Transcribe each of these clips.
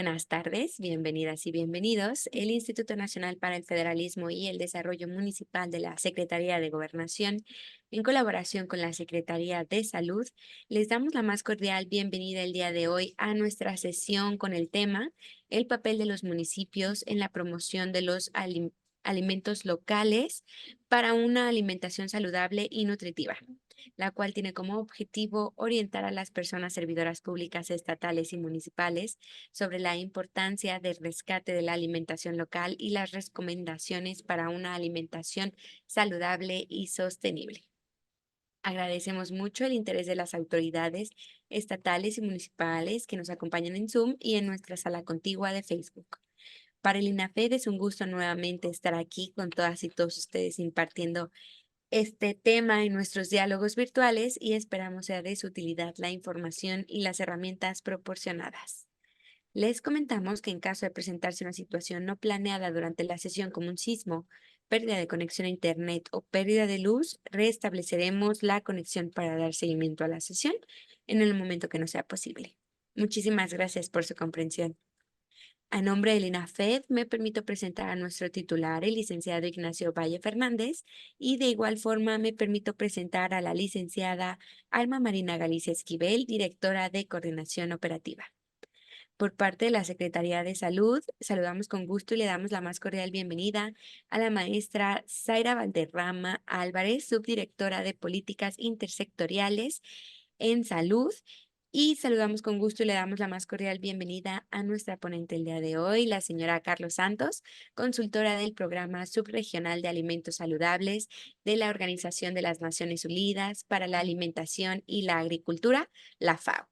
buenas tardes, bienvenidas y bienvenidos. El Instituto Nacional para el Federalismo y el Desarrollo Municipal de la Secretaría de Gobernación, en colaboración con la Secretaría de Salud, les damos la más cordial bienvenida el día de hoy a nuestra sesión con el tema El papel de los municipios en la promoción de los alimentos locales para una alimentación saludable y nutritiva, la cual tiene como objetivo orientar a las personas servidoras públicas estatales y municipales sobre la importancia del rescate de la alimentación local y las recomendaciones para una alimentación saludable y sostenible. Agradecemos mucho el interés de las autoridades estatales y municipales que nos acompañan en Zoom y en nuestra sala contigua de Facebook. Para el INAFED es un gusto nuevamente estar aquí con todas y todos ustedes impartiendo este tema en nuestros diálogos virtuales y esperamos sea de su utilidad la información y las herramientas proporcionadas. Les comentamos que en caso de presentarse una situación no planeada durante la sesión como un sismo, pérdida de conexión a Internet o pérdida de luz, restableceremos la conexión para dar seguimiento a la sesión en el momento que no sea posible. Muchísimas gracias por su comprensión. A nombre del INAFED, me permito presentar a nuestro titular, el licenciado Ignacio Valle Fernández, y de igual forma me permito presentar a la licenciada Alma Marina Galicia Esquivel, directora de Coordinación Operativa. Por parte de la Secretaría de Salud, saludamos con gusto y le damos la más cordial bienvenida a la maestra Zaira Valderrama Álvarez, subdirectora de Políticas Intersectoriales en Salud. Y saludamos con gusto y le damos la más cordial bienvenida a nuestra ponente el día de hoy, la señora Carlos Santos, consultora del Programa Subregional de Alimentos Saludables de la Organización de las Naciones Unidas para la Alimentación y la Agricultura, la FAO.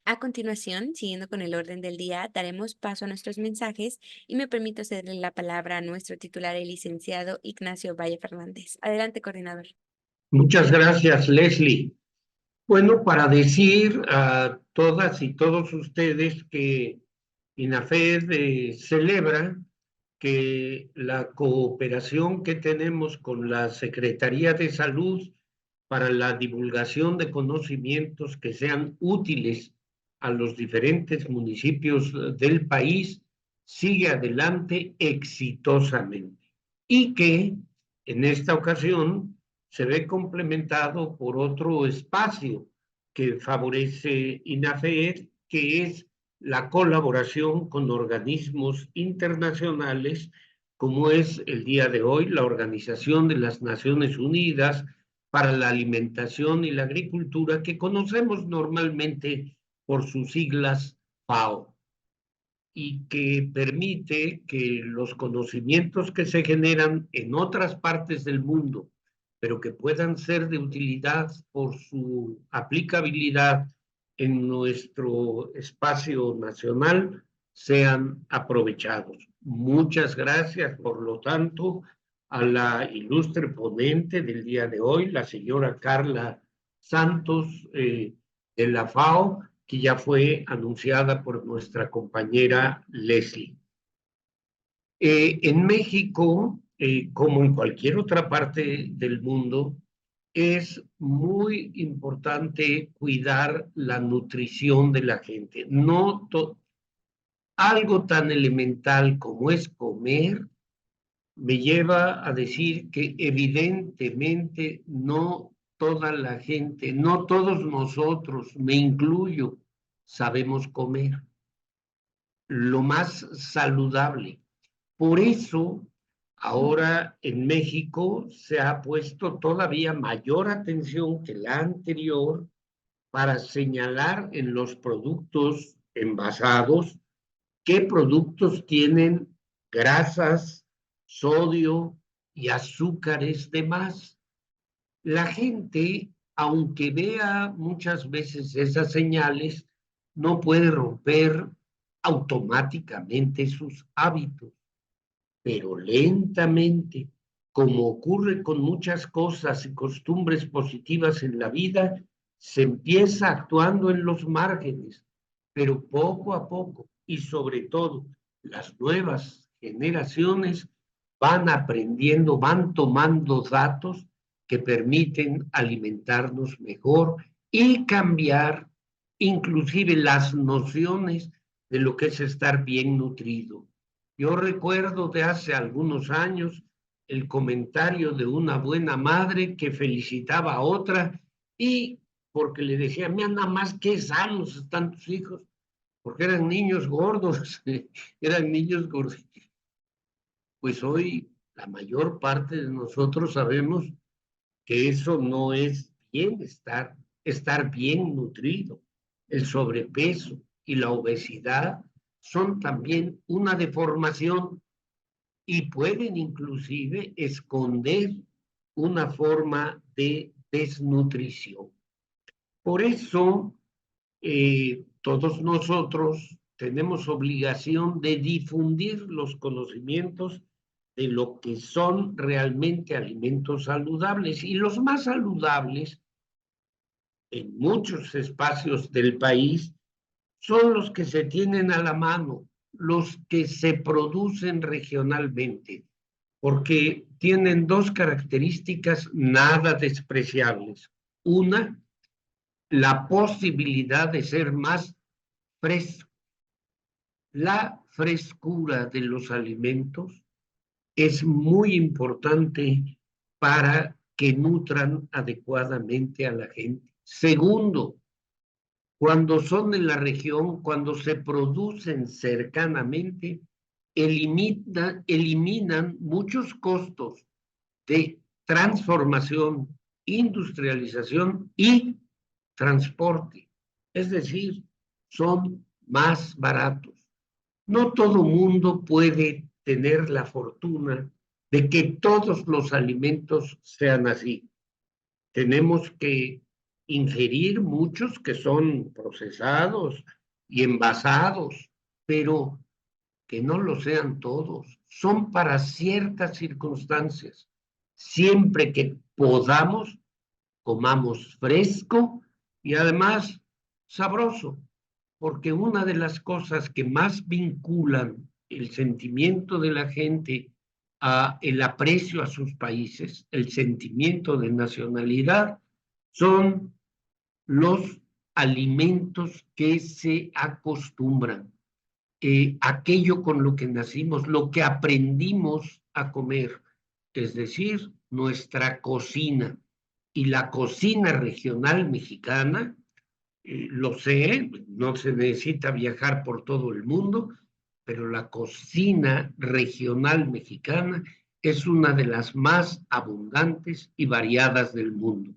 A continuación, siguiendo con el orden del día, daremos paso a nuestros mensajes y me permito cederle la palabra a nuestro titular, el licenciado Ignacio Valle Fernández. Adelante, coordinador. Muchas gracias, Leslie. Bueno, para decir a todas y todos ustedes que INAFED celebra que la cooperación que tenemos con la Secretaría de Salud para la divulgación de conocimientos que sean útiles a los diferentes municipios del país sigue adelante exitosamente y que en esta ocasión se ve complementado por otro espacio que favorece INAFED, que es la colaboración con organismos internacionales, como es el día de hoy la Organización de las Naciones Unidas para la Alimentación y la Agricultura, que conocemos normalmente por sus siglas FAO, y que permite que los conocimientos que se generan en otras partes del mundo, pero que puedan ser de utilidad por su aplicabilidad en nuestro espacio nacional, sean aprovechados. Muchas gracias, por lo tanto, a la ilustre ponente del día de hoy, la señora Carla Santos, de la FAO, que ya fue anunciada por nuestra compañera Leslie. En México, como en cualquier otra parte del mundo, es muy importante cuidar la nutrición de la gente. No algo tan elemental como es comer me lleva a decir que evidentemente no toda la gente, no todos nosotros, me incluyo, sabemos comer lo más saludable. Por eso, ahora en México se ha puesto todavía mayor atención que la anterior para señalar en los productos envasados qué productos tienen grasas, sodio y azúcares de más. La gente, aunque vea muchas veces esas señales, no puede romper automáticamente sus hábitos, pero lentamente, como ocurre con muchas cosas y costumbres positivas en la vida, se empieza actuando en los márgenes, pero poco a poco, y sobre todo las nuevas generaciones van aprendiendo, van tomando datos que permiten alimentarnos mejor y cambiar inclusive las nociones de lo que es estar bien nutrido. Yo recuerdo de hace algunos años el comentario de una buena madre que felicitaba a otra y porque le decía, mira nada más qué sanos están tus hijos, porque eran niños gordos, eran niños gordos. Pues hoy la mayor parte de nosotros sabemos que eso no es bienestar, estar bien nutrido. El sobrepeso y la obesidad son también una deformación y pueden inclusive esconder una forma de desnutrición. Por eso, todos nosotros tenemos obligación de difundir los conocimientos de lo que son realmente alimentos saludables. Y los más saludables en muchos espacios del país son los que se tienen a la mano, los que se producen regionalmente, porque tienen dos características nada despreciables. Una, la posibilidad de ser más fresco. La frescura de los alimentos es muy importante para que nutran adecuadamente a la gente. Segundo, cuando son de la región, cuando se producen cercanamente, eliminan muchos costos de transformación, industrialización y transporte. Es decir, son más baratos. No todo mundo puede tener la fortuna de que todos los alimentos sean así. Tenemos que ingerir muchos que son procesados y envasados, pero que no lo sean todos. Son para ciertas circunstancias. Siempre que podamos, comamos fresco y además sabroso, porque una de las cosas que más vinculan el sentimiento de la gente a el aprecio a sus países, el sentimiento de nacionalidad, son los alimentos que se acostumbran, aquello con lo que nacimos, lo que aprendimos a comer, es decir, nuestra cocina. Y la cocina regional mexicana, lo sé, no se necesita viajar por todo el mundo, pero la cocina regional mexicana es una de las más abundantes y variadas del mundo.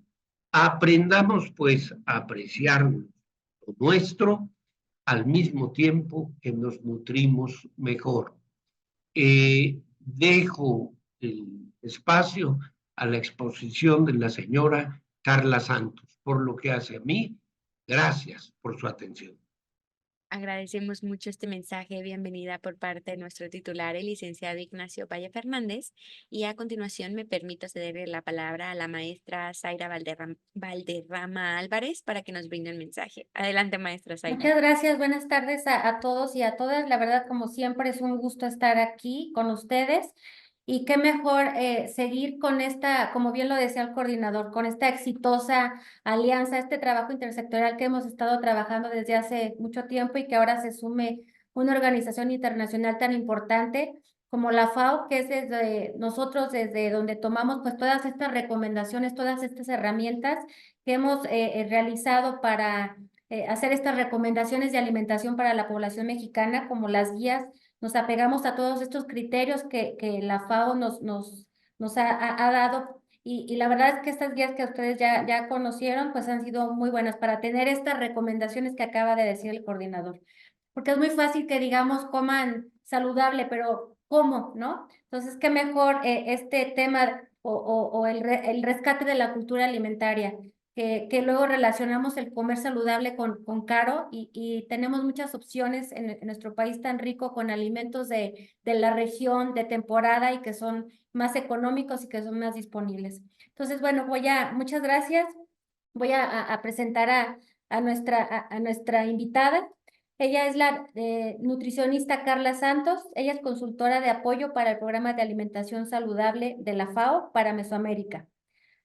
Aprendamos pues a apreciar lo nuestro al mismo tiempo que nos nutrimos mejor. Dejo el espacio a la exposición de la señora Carla Santos. Por lo que hace a mí, gracias por su atención. Agradecemos mucho este mensaje de bienvenida por parte de nuestro titular, el licenciado Ignacio Valle Fernández, y a continuación me permito cederle la palabra a la maestra Zaira Valderrama Álvarez para que nos brinde el mensaje. Adelante, maestra Zaira. Muchas gracias, buenas tardes a todos y a todas. La verdad, como siempre, es un gusto estar aquí con ustedes y qué mejor seguir con esta, como bien lo decía el coordinador, con esta exitosa alianza, este trabajo intersectorial que hemos estado trabajando desde hace mucho tiempo y que ahora se sume una organización internacional tan importante como la FAO, que es desde nosotros, desde donde tomamos pues todas estas recomendaciones, todas estas herramientas que hemos realizado para hacer estas recomendaciones de alimentación para la población mexicana, como las guías. Nos apegamos a todos estos criterios que la FAO nos ha dado. Y la verdad es que estas guías que ustedes ya conocieron, pues han sido muy buenas para tener estas recomendaciones que acaba de decir el coordinador. Porque es muy fácil que digamos coman saludable, pero ¿cómo, no? Entonces, qué mejor este tema o el rescate de la cultura alimentaria que luego relacionamos el comer saludable con caro y tenemos muchas opciones en nuestro país tan rico con alimentos de la región, de temporada y que son más económicos y que son más disponibles. Entonces, bueno, muchas gracias. Voy a presentar a nuestra invitada. Ella es la nutricionista Carla Santos. Ella es consultora de apoyo para el programa de alimentación saludable de la FAO para Mesoamérica.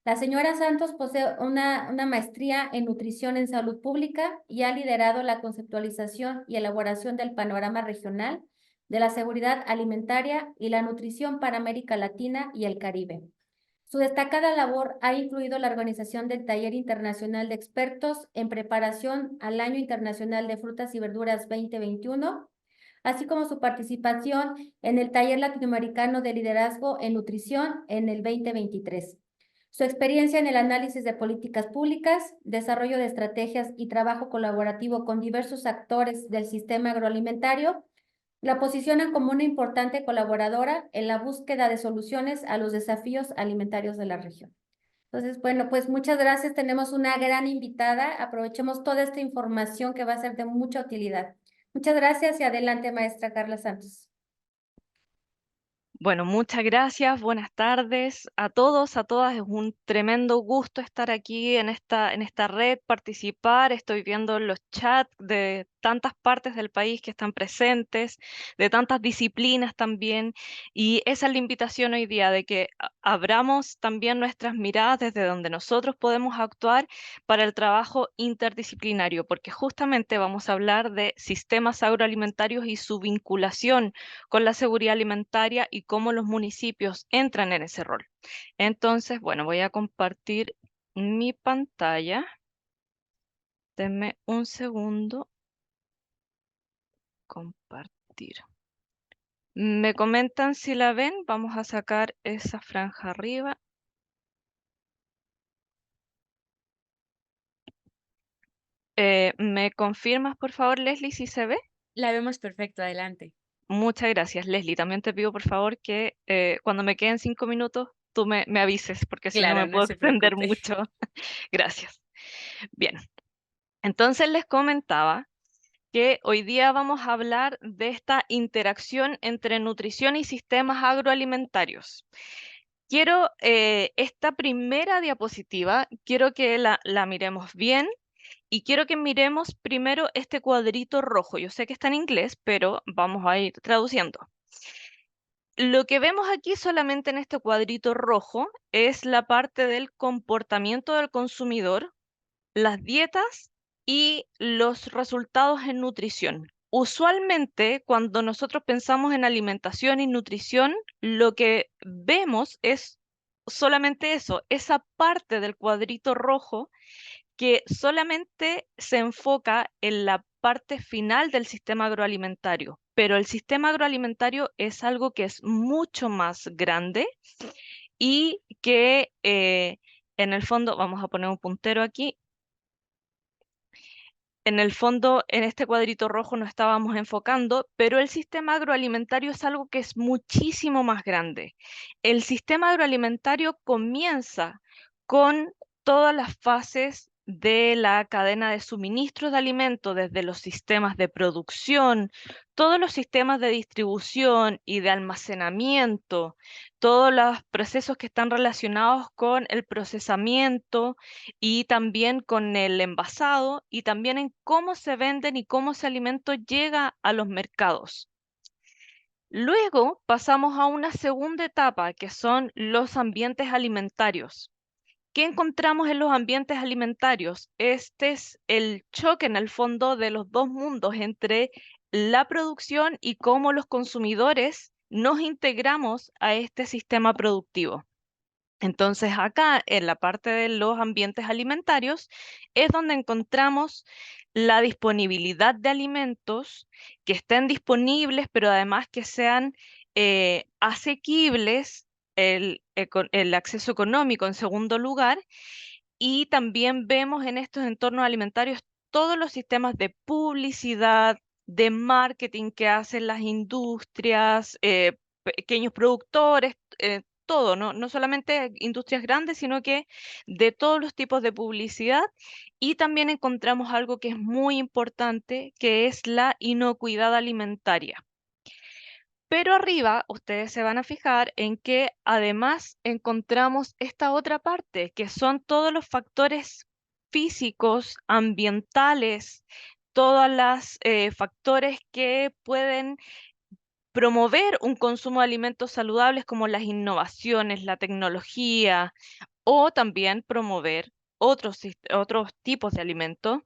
La señora Santos posee una maestría en nutrición en salud pública y ha liderado la conceptualización y elaboración del panorama regional de la seguridad alimentaria y la nutrición para América Latina y el Caribe. Su destacada labor ha incluido la organización del Taller Internacional de Expertos en preparación al Año Internacional de Frutas y Verduras 2021, así como su participación en el Taller Latinoamericano de Liderazgo en Nutrición en el 2023. Su experiencia en el análisis de políticas públicas, desarrollo de estrategias y trabajo colaborativo con diversos actores del sistema agroalimentario la posicionan como una importante colaboradora en la búsqueda de soluciones a los desafíos alimentarios de la región. Entonces, bueno, pues muchas gracias. Tenemos una gran invitada. Aprovechemos toda esta información que va a ser de mucha utilidad. Muchas gracias y adelante, maestra Carla Santos. Bueno, muchas gracias, buenas tardes a todos, a todas. Es un tremendo gusto estar aquí en esta red, participar. Estoy viendo los chats de tantas partes del país que están presentes, de tantas disciplinas también. Y esa es la invitación hoy día, de que abramos también nuestras miradas desde donde nosotros podemos actuar para el trabajo interdisciplinario, porque justamente vamos a hablar de sistemas agroalimentarios y su vinculación con la seguridad alimentaria y cómo los municipios entran en ese rol. Entonces, bueno, voy a compartir mi pantalla. Denme un segundo. Compartir. Me comentan si la ven. Vamos a sacar esa franja arriba. ¿Me confirmas, por favor, Leslie, si se ve? La vemos perfecto, adelante. Muchas gracias, Leslie. También te pido, por favor, que cuando me queden 5 minutos, tú me avises, porque si no Claro, me no puedo se extender preocupe. mucho. Gracias. Bien, entonces les comentaba que hoy día vamos a hablar de esta interacción entre nutrición y sistemas agroalimentarios. Quiero esta primera diapositiva, quiero que la miremos bien y quiero que miremos primero este cuadrito rojo. Yo sé que está en inglés, pero vamos a ir traduciendo. Lo que vemos aquí solamente en este cuadrito rojo es la parte del comportamiento del consumidor, las dietas y los resultados en nutrición. Usualmente, cuando nosotros pensamos en alimentación y nutrición, lo que vemos es solamente eso, esa parte del cuadrito rojo que solamente se enfoca en la parte final del sistema agroalimentario. Pero el sistema agroalimentario es algo que es mucho más grande y que en el fondo, vamos a poner un puntero aquí, en el fondo, en este cuadrito rojo nos estábamos enfocando, pero el sistema agroalimentario es algo que es muchísimo más grande. El sistema agroalimentario comienza con todas las fases de la cadena de suministro de alimentos, desde los sistemas de producción, todos los sistemas de distribución y de almacenamiento, todos los procesos que están relacionados con el procesamiento y también con el envasado y también en cómo se venden y cómo ese alimento llega a los mercados. Luego pasamos a una segunda etapa, que son los ambientes alimentarios. ¿Qué encontramos en los ambientes alimentarios? Este es el choque en el fondo de los dos mundos entre la producción y cómo los consumidores nos integramos a este sistema productivo. Entonces acá en la parte de los ambientes alimentarios es donde encontramos la disponibilidad de alimentos que estén disponibles, pero además que sean asequibles, el acceso económico en segundo lugar, y también vemos en estos entornos alimentarios todos los sistemas de publicidad, de marketing que hacen las industrias, pequeños productores, todo, no solamente industrias grandes, sino que de todos los tipos de publicidad. Y también encontramos algo que es muy importante, que es la inocuidad alimentaria. Pero arriba ustedes se van a fijar en que además encontramos esta otra parte, que son todos los factores físicos, ambientales, todos los factores que pueden promover un consumo de alimentos saludables, como las innovaciones, la tecnología, o también promover otros tipos de alimentos.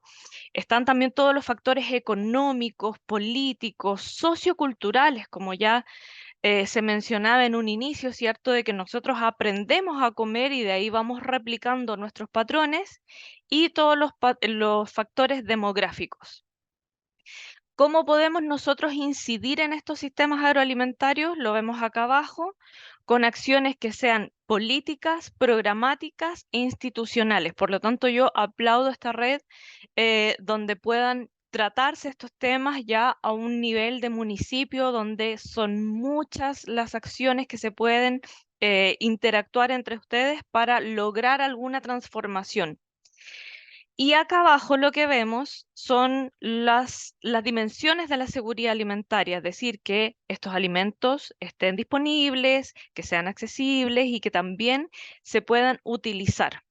Están también todos los factores económicos, políticos, socioculturales, como ya se mencionaba en un inicio, ¿cierto? De que nosotros aprendemos a comer y de ahí vamos replicando nuestros patrones, y todos los factores demográficos. ¿Cómo podemos nosotros incidir en estos sistemas agroalimentarios? Lo vemos acá abajo, con acciones que sean políticas, programáticas e institucionales. Por lo tanto, yo aplaudo esta red donde puedan tratarse estos temas ya a un nivel de municipio, donde son muchas las acciones que se pueden interactuar entre ustedes para lograr alguna transformación. Y acá abajo lo que vemos son las dimensiones de la seguridad alimentaria, es decir, que estos alimentos estén disponibles, que sean accesibles y que también se puedan utilizar.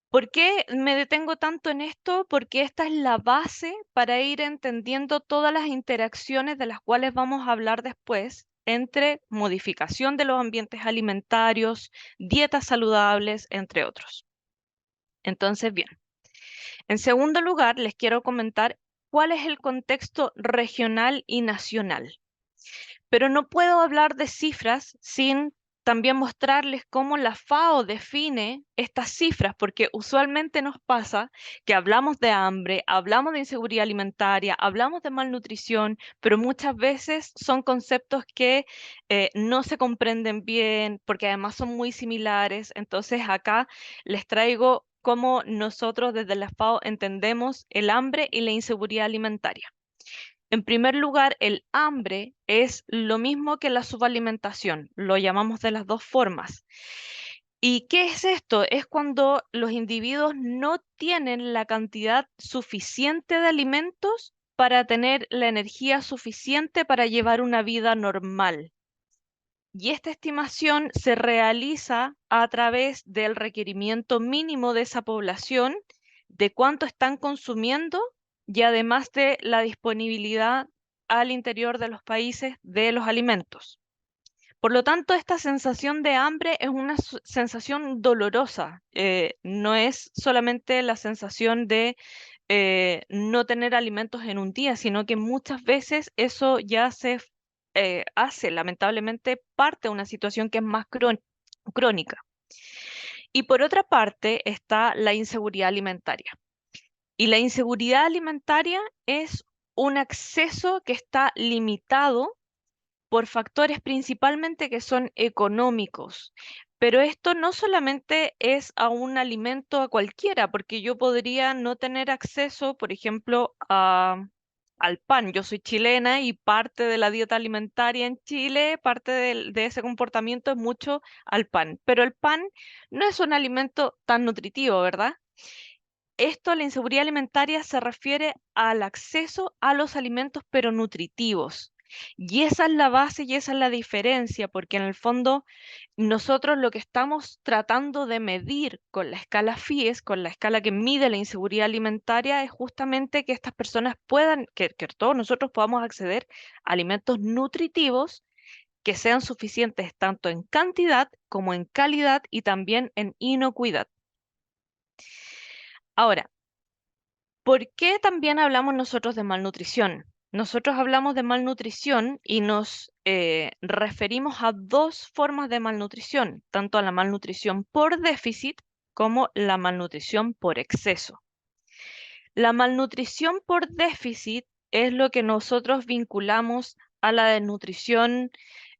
¿Por qué me detengo tanto en esto? Porque esta es la base para ir entendiendo todas las interacciones de las cuales vamos a hablar después entre modificación de los ambientes alimentarios, dietas saludables, entre otros. Entonces, bien. En segundo lugar, les quiero comentar cuál es el contexto regional y nacional. Pero no puedo hablar de cifras sin también mostrarles cómo la FAO define estas cifras, porque usualmente nos pasa que hablamos de hambre, hablamos de inseguridad alimentaria, hablamos de malnutrición, pero muchas veces son conceptos que no se comprenden bien, porque además son muy similares. Entonces acá les traigo cómo nosotros desde la FAO entendemos el hambre y la inseguridad alimentaria. En primer lugar, el hambre es lo mismo que la subalimentación, lo llamamos de las dos formas. ¿Y qué es esto? Es cuando los individuos no tienen la cantidad suficiente de alimentos para tener la energía suficiente para llevar una vida normal. Y esta estimación se realiza a través del requerimiento mínimo de esa población, de cuánto están consumiendo y además de la disponibilidad al interior de los países de los alimentos. Por lo tanto, esta sensación de hambre es una sensación dolorosa, no es solamente la sensación de no tener alimentos en un día, sino que muchas veces eso ya se hace lamentablemente parte de una situación que es más crónica. Y por otra parte está la inseguridad alimentaria. Y la inseguridad alimentaria es un acceso que está limitado por factores principalmente que son económicos. Pero esto no solamente es a un alimento a cualquiera, porque yo podría no tener acceso, por ejemplo, al pan. Yo soy chilena y parte de la dieta alimentaria en Chile, parte de ese comportamiento es mucho al pan. Pero el pan no es un alimento tan nutritivo, ¿verdad? Esto, la inseguridad alimentaria, se refiere al acceso a los alimentos, pero nutritivos. Y esa es la base y esa es la diferencia, porque en el fondo nosotros lo que estamos tratando de medir con la escala FIES, con la escala que mide la inseguridad alimentaria, es justamente que estas personas puedan, que todos nosotros podamos acceder a alimentos nutritivos que sean suficientes tanto en cantidad como en calidad y también en inocuidad. Ahora, ¿por qué también hablamos nosotros de malnutrición? Nosotros hablamos de malnutrición y nos referimos a dos formas de malnutrición, tanto a la malnutrición por déficit como la malnutrición por exceso. La malnutrición por déficit es lo que nosotros vinculamos a la desnutrición,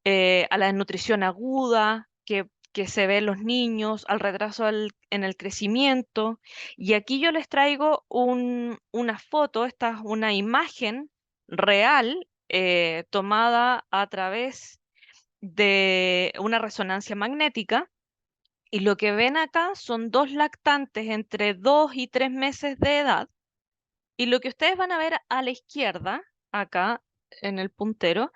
aguda, que se ve en los niños, al retraso en el crecimiento. Y aquí yo les traigo una foto, esta es una imagen real tomada a través de una resonancia magnética. Y lo que ven acá son dos lactantes entre 2 y 3 meses de edad. Y lo que ustedes van a ver a la izquierda, acá en el puntero,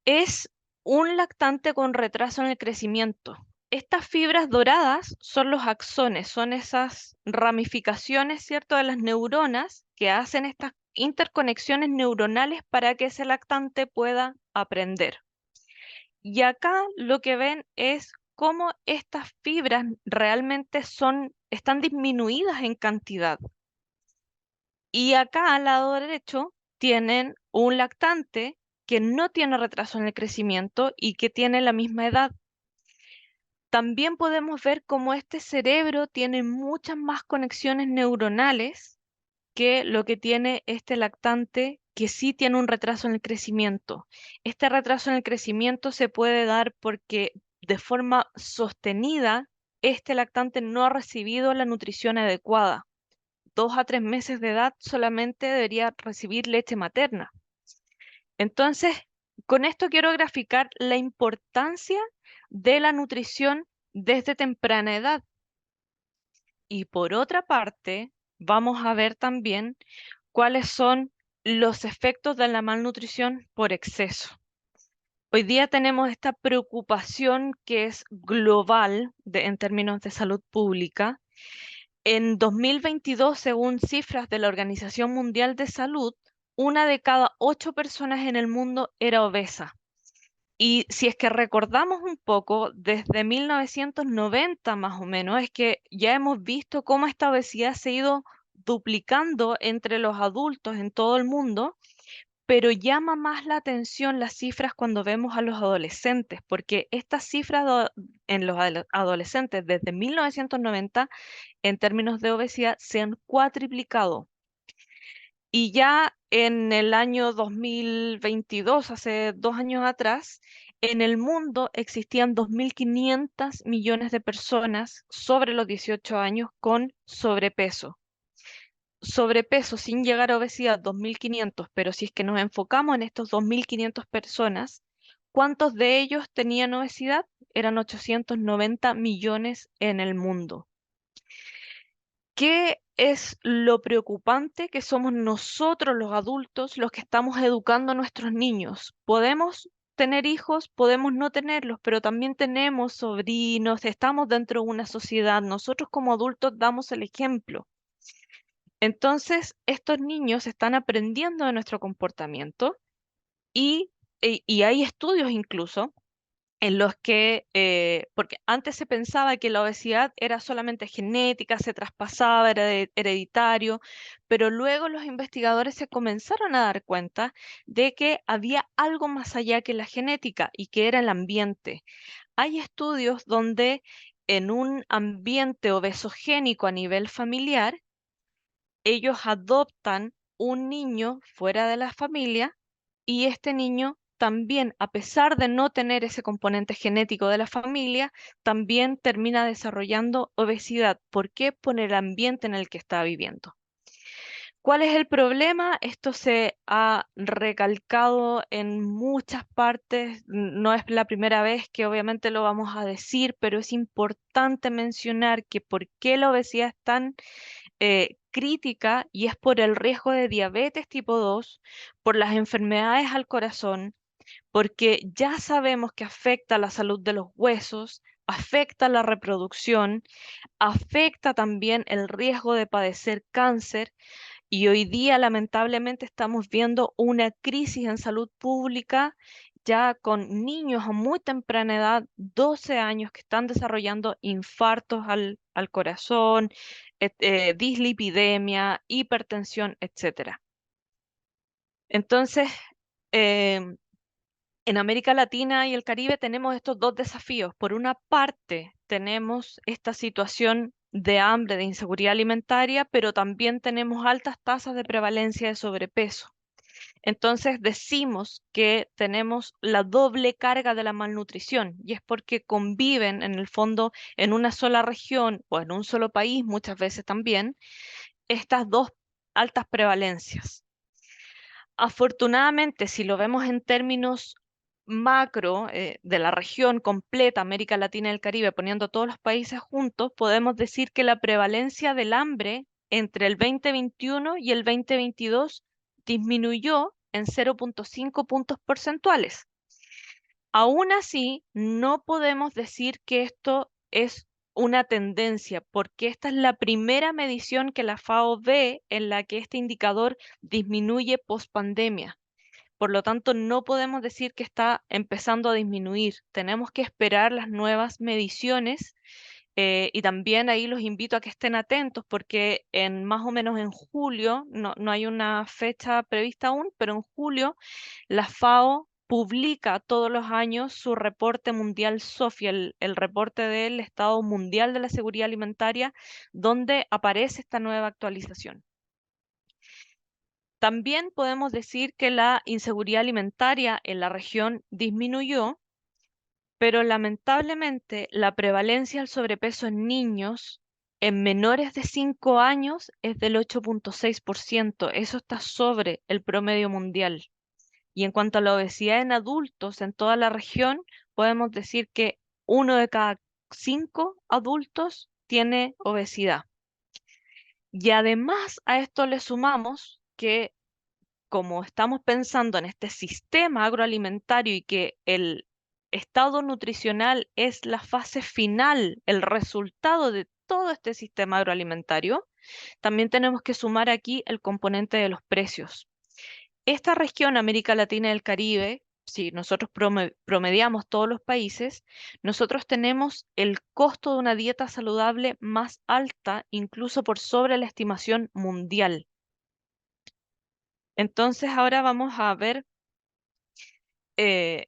es un lactante con retraso en el crecimiento. Estas fibras doradas son los axones, son esas ramificaciones, ¿cierto?, de las neuronas que hacen estas interconexiones neuronales para que ese lactante pueda aprender. Y acá lo que ven es cómo estas fibras realmente están disminuidas en cantidad. Y acá al lado derecho tienen un lactante que no tiene retraso en el crecimiento y que tiene la misma edad. También podemos ver cómo este cerebro tiene muchas más conexiones neuronales que lo que tiene este lactante que sí tiene un retraso en el crecimiento. Este retraso en el crecimiento se puede dar porque de forma sostenida este lactante no ha recibido la nutrición adecuada. 2 a 3 meses de edad solamente debería recibir leche materna. Entonces, con esto quiero graficar la importancia de la nutrición desde temprana edad. Y por otra parte, vamos a ver también cuáles son los efectos de la malnutrición por exceso. Hoy día tenemos esta preocupación que es global en términos de salud pública. En 2022, según cifras de la Organización Mundial de Salud, 1 de cada 8 personas en el mundo era obesa. Y si es que recordamos un poco, desde 1990 más o menos, es que ya hemos visto cómo esta obesidad se ha ido duplicando entre los adultos en todo el mundo, pero llama más la atención las cifras cuando vemos a los adolescentes, porque estas cifras en los adolescentes desde 1990 en términos de obesidad se han cuatriplicado. Y ya en el año 2022, hace 2 años atrás, en el mundo existían 2.500 millones de personas sobre los 18 años con sobrepeso. Sobrepeso sin llegar a obesidad, 2.500, pero si es que nos enfocamos en estos 2.500 personas, ¿cuántos de ellos tenían obesidad? Eran 890 millones en el mundo. ¿Qué es lo preocupante? Que somos nosotros los adultos los que estamos educando a nuestros niños. Podemos tener hijos, podemos no tenerlos, pero también tenemos sobrinos, estamos dentro de una sociedad. Nosotros como adultos damos el ejemplo. Entonces, estos niños están aprendiendo de nuestro comportamiento y hay estudios incluso en los que, porque antes se pensaba que la obesidad era solamente genética, se traspasaba, era hereditario, pero luego los investigadores se comenzaron a dar cuenta de que había algo más allá que la genética y que era el ambiente. Hay estudios donde en un ambiente obesogénico a nivel familiar, ellos adoptan un niño fuera de la familia y este niño también, a pesar de no tener ese componente genético de la familia, también termina desarrollando obesidad. ¿Por qué? Por el ambiente en el que está viviendo. ¿Cuál es el problema? Esto se ha recalcado en muchas partes, no es la primera vez que obviamente lo vamos a decir, pero es importante mencionar que por qué la obesidad es tan crítica y es por el riesgo de diabetes tipo 2, por las enfermedades al corazón, porque ya sabemos que afecta la salud de los huesos, afecta la reproducción, afecta también el riesgo de padecer cáncer y hoy día lamentablemente estamos viendo una crisis en salud pública ya con niños a muy temprana edad, 12 años, que están desarrollando infartos al corazón, dislipidemia, hipertensión, etcétera. Entonces, em, en América Latina y el Caribe tenemos estos dos desafíos. Por una parte, tenemos esta situación de hambre, de inseguridad alimentaria, pero también tenemos altas tasas de prevalencia de sobrepeso. Entonces decimos que tenemos la doble carga de la malnutrición y es porque conviven en el fondo en una sola región o en un solo país muchas veces también estas dos altas prevalencias. Afortunadamente, si lo vemos en términos macro de la región completa, América Latina y el Caribe, poniendo todos los países juntos, podemos decir que la prevalencia del hambre entre el 2021 y el 2022 disminuyó en 0,5 puntos porcentuales. Aún así, no podemos decir que esto es una tendencia, porque esta es la primera medición que la FAO ve en la que este indicador disminuye post pandemia. Por lo tanto, no podemos decir que está empezando a disminuir. Tenemos que esperar las nuevas mediciones y también ahí los invito a que estén atentos porque en más o menos en julio, no hay una fecha prevista aún, pero en julio la FAO publica todos los años su reporte mundial SOFI, el reporte del Estado Mundial de la Seguridad Alimentaria, donde aparece esta nueva actualización. También podemos decir que la inseguridad alimentaria en la región disminuyó, pero lamentablemente la prevalencia del sobrepeso en niños en menores de 5 años es del 8.6%. Eso está sobre el promedio mundial. Y en cuanto a la obesidad en adultos en toda la región, podemos decir que 1 de cada 5 adultos tiene obesidad. Y además a esto le sumamos que como estamos pensando en este sistema agroalimentario y que el estado nutricional es la fase final, el resultado de todo este sistema agroalimentario, también tenemos que sumar aquí el componente de los precios. Esta región, América Latina y el Caribe, si nosotros promediamos todos los países, nosotros tenemos el costo de una dieta saludable más alta, incluso por sobre la estimación mundial. Entonces ahora vamos a ver eh,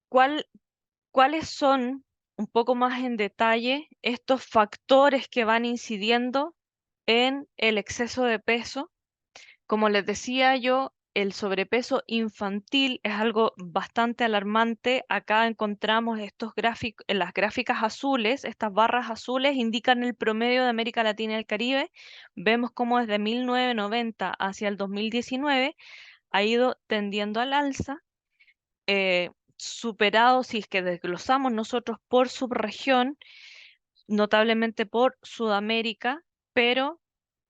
cuáles son un poco más en detalle estos factores que van incidiendo en el exceso de peso. Como les decía yo, el sobrepeso infantil es algo bastante alarmante. Acá encontramos estos gráficos, en las gráficas azules, estas barras azules indican el promedio de América Latina y el Caribe. Vemos cómo desde 1990 hacia el 2019 ha ido tendiendo al alza, superado, si es que desglosamos nosotros por subregión, notablemente por Sudamérica, pero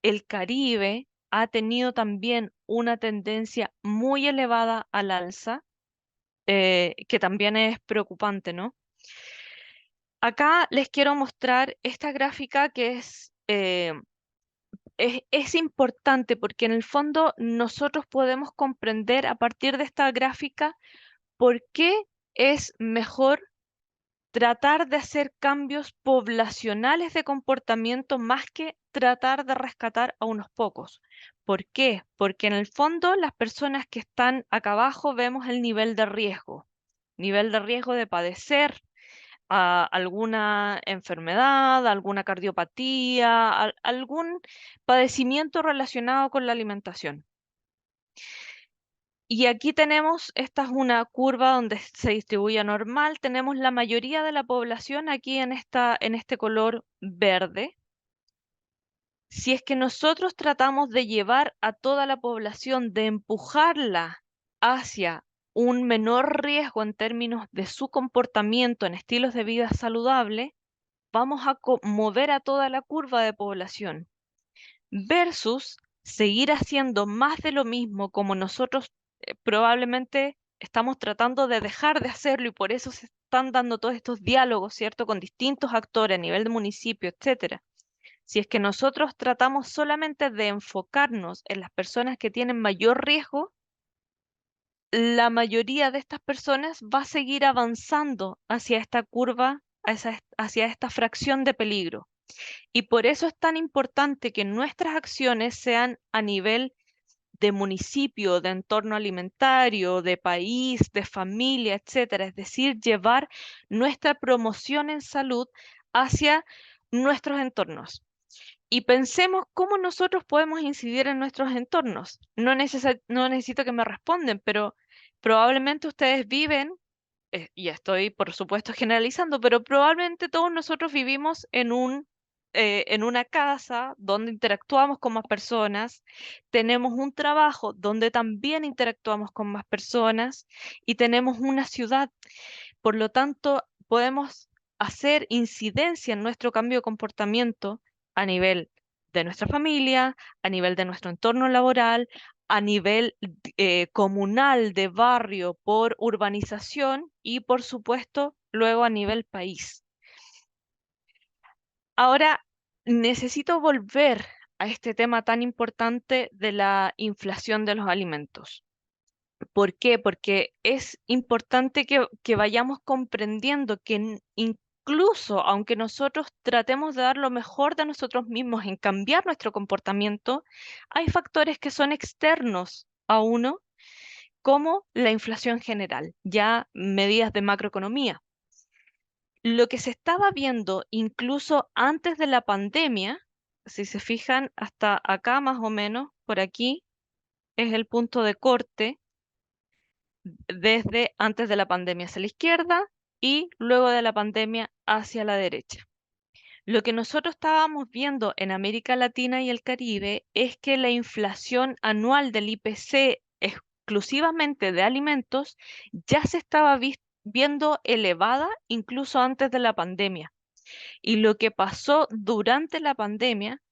el Caribe ha tenido también una tendencia muy elevada al alza, que también es preocupante, ¿no? Acá les quiero mostrar esta gráfica que es importante porque en el fondo nosotros podemos comprender a partir de esta gráfica por qué es mejor tratar de hacer cambios poblacionales de comportamiento más que tratar de rescatar a unos pocos. ¿Por qué? Porque en el fondo las personas que están acá abajo vemos el nivel de riesgo de padecer alguna enfermedad, alguna cardiopatía, algún padecimiento relacionado con la alimentación. Y aquí tenemos, esta es una curva donde se distribuye normal, tenemos la mayoría de la población aquí en este color verde. Si es que nosotros tratamos de llevar a toda la población, de empujarla hacia un menor riesgo en términos de su comportamiento en estilos de vida saludable, vamos a mover a toda la curva de población versus seguir haciendo más de lo mismo como nosotros probablemente estamos tratando de dejar de hacerlo y por eso se están dando todos estos diálogos, ¿cierto? Con distintos actores a nivel de municipio, etcétera. Si es que nosotros tratamos solamente de enfocarnos en las personas que tienen mayor riesgo, la mayoría de estas personas va a seguir avanzando hacia esta curva, hacia esta fracción de peligro. Y por eso es tan importante que nuestras acciones sean a nivel de municipio, de entorno alimentario, de país, de familia, etcétera. Es decir, llevar nuestra promoción en salud hacia nuestros entornos. Y pensemos cómo nosotros podemos incidir en nuestros entornos. No necesito que me respondan, pero probablemente ustedes viven, y estoy por supuesto generalizando, pero probablemente todos nosotros vivimos en una casa donde interactuamos con más personas, tenemos un trabajo donde también interactuamos con más personas y tenemos una ciudad. Por lo tanto, podemos hacer incidencia en nuestro cambio de comportamiento a nivel de nuestra familia, a nivel de nuestro entorno laboral, a nivel comunal, de barrio, por urbanización y, por supuesto, luego a nivel país. Ahora, necesito volver a este tema tan importante de la inflación de los alimentos. ¿Por qué? Porque es importante que vayamos comprendiendo que incluso aunque nosotros tratemos de dar lo mejor de nosotros mismos en cambiar nuestro comportamiento, hay factores que son externos a uno, como la inflación general, ya medidas de macroeconomía. Lo que se estaba viendo incluso antes de la pandemia, si se fijan hasta acá más o menos, por aquí es el punto de corte desde antes de la pandemia hacia la izquierda y luego de la pandemia hacia la derecha. Lo que nosotros estábamos viendo en América Latina y el Caribe es que la inflación anual del IPC exclusivamente de alimentos ya se estaba viendo elevada incluso antes de la pandemia. Y lo que pasó durante la pandemia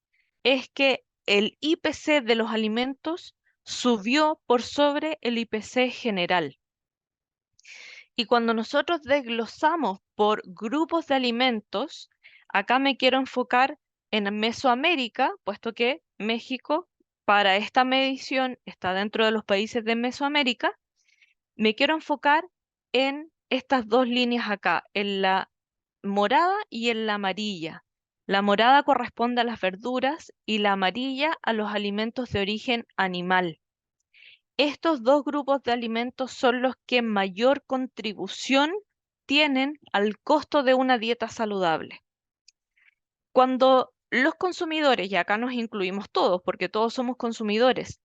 es que el IPC de los alimentos subió por sobre el IPC general. Y cuando nosotros desglosamos por grupos de alimentos, acá me quiero enfocar en Mesoamérica, puesto que México para esta medición está dentro de los países de Mesoamérica. Me quiero enfocar en estas dos líneas acá, en la morada y en la amarilla. La morada corresponde a las verduras y la amarilla a los alimentos de origen animal. Estos dos grupos de alimentos son los que mayor contribución tienen al costo de una dieta saludable. Cuando los consumidores, y acá nos incluimos todos, porque todos somos consumidores,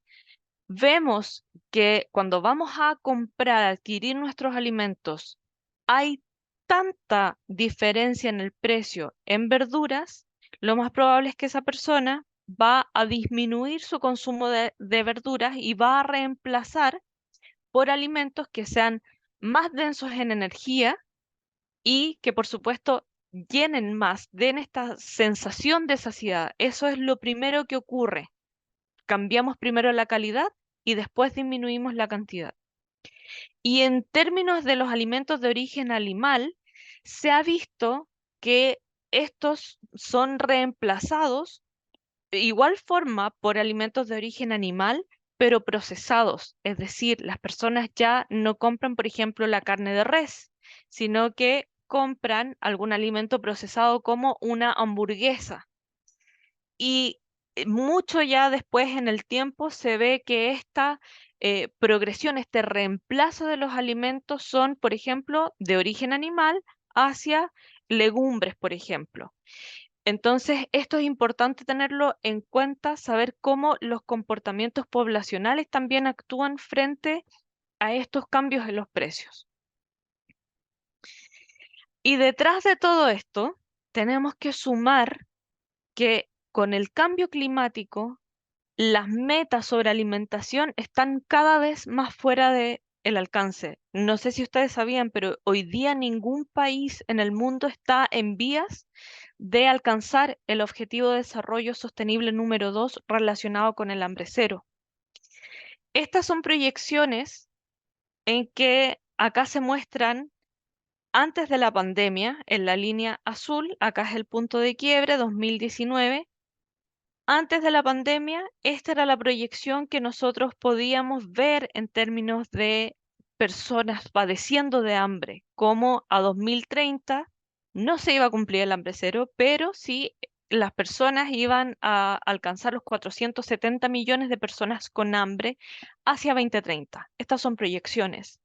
vemos que cuando vamos a comprar, adquirir nuestros alimentos, hay tanta diferencia en el precio en verduras, lo más probable es que esa persona va a disminuir su consumo de verduras y va a reemplazar por alimentos que sean más densos en energía y que por supuesto llenen más, den esta sensación de saciedad. Eso es lo primero que ocurre. Cambiamos primero la calidad y después disminuimos la cantidad. Y en términos de los alimentos de origen animal, se ha visto que estos son reemplazados de igual forma por alimentos de origen animal, pero procesados. Es decir, las personas ya no compran, por ejemplo, la carne de res, sino que compran algún alimento procesado como una hamburguesa. Y mucho ya después en el tiempo se ve que esta progresión, este reemplazo de los alimentos son, por ejemplo, de origen animal hacia legumbres, por ejemplo. Entonces, esto es importante tenerlo en cuenta, saber cómo los comportamientos poblacionales también actúan frente a estos cambios en los precios. Y detrás de todo esto, tenemos que sumar que con el cambio climático, las metas sobre alimentación están cada vez más fuera de el alcance. No sé si ustedes sabían, pero hoy día ningún país en el mundo está en vías de alcanzar el Objetivo de Desarrollo Sostenible número 2 relacionado con el hambre cero. Estas son proyecciones en que acá se muestran antes de la pandemia, en la línea azul, acá es el punto de quiebre, 2019. Antes de la pandemia, esta era la proyección que nosotros podíamos ver en términos de personas padeciendo de hambre, como a 2030 no se iba a cumplir el hambre cero, pero sí las personas iban a alcanzar los 470 millones de personas con hambre hacia 2030. Estas son proyecciones.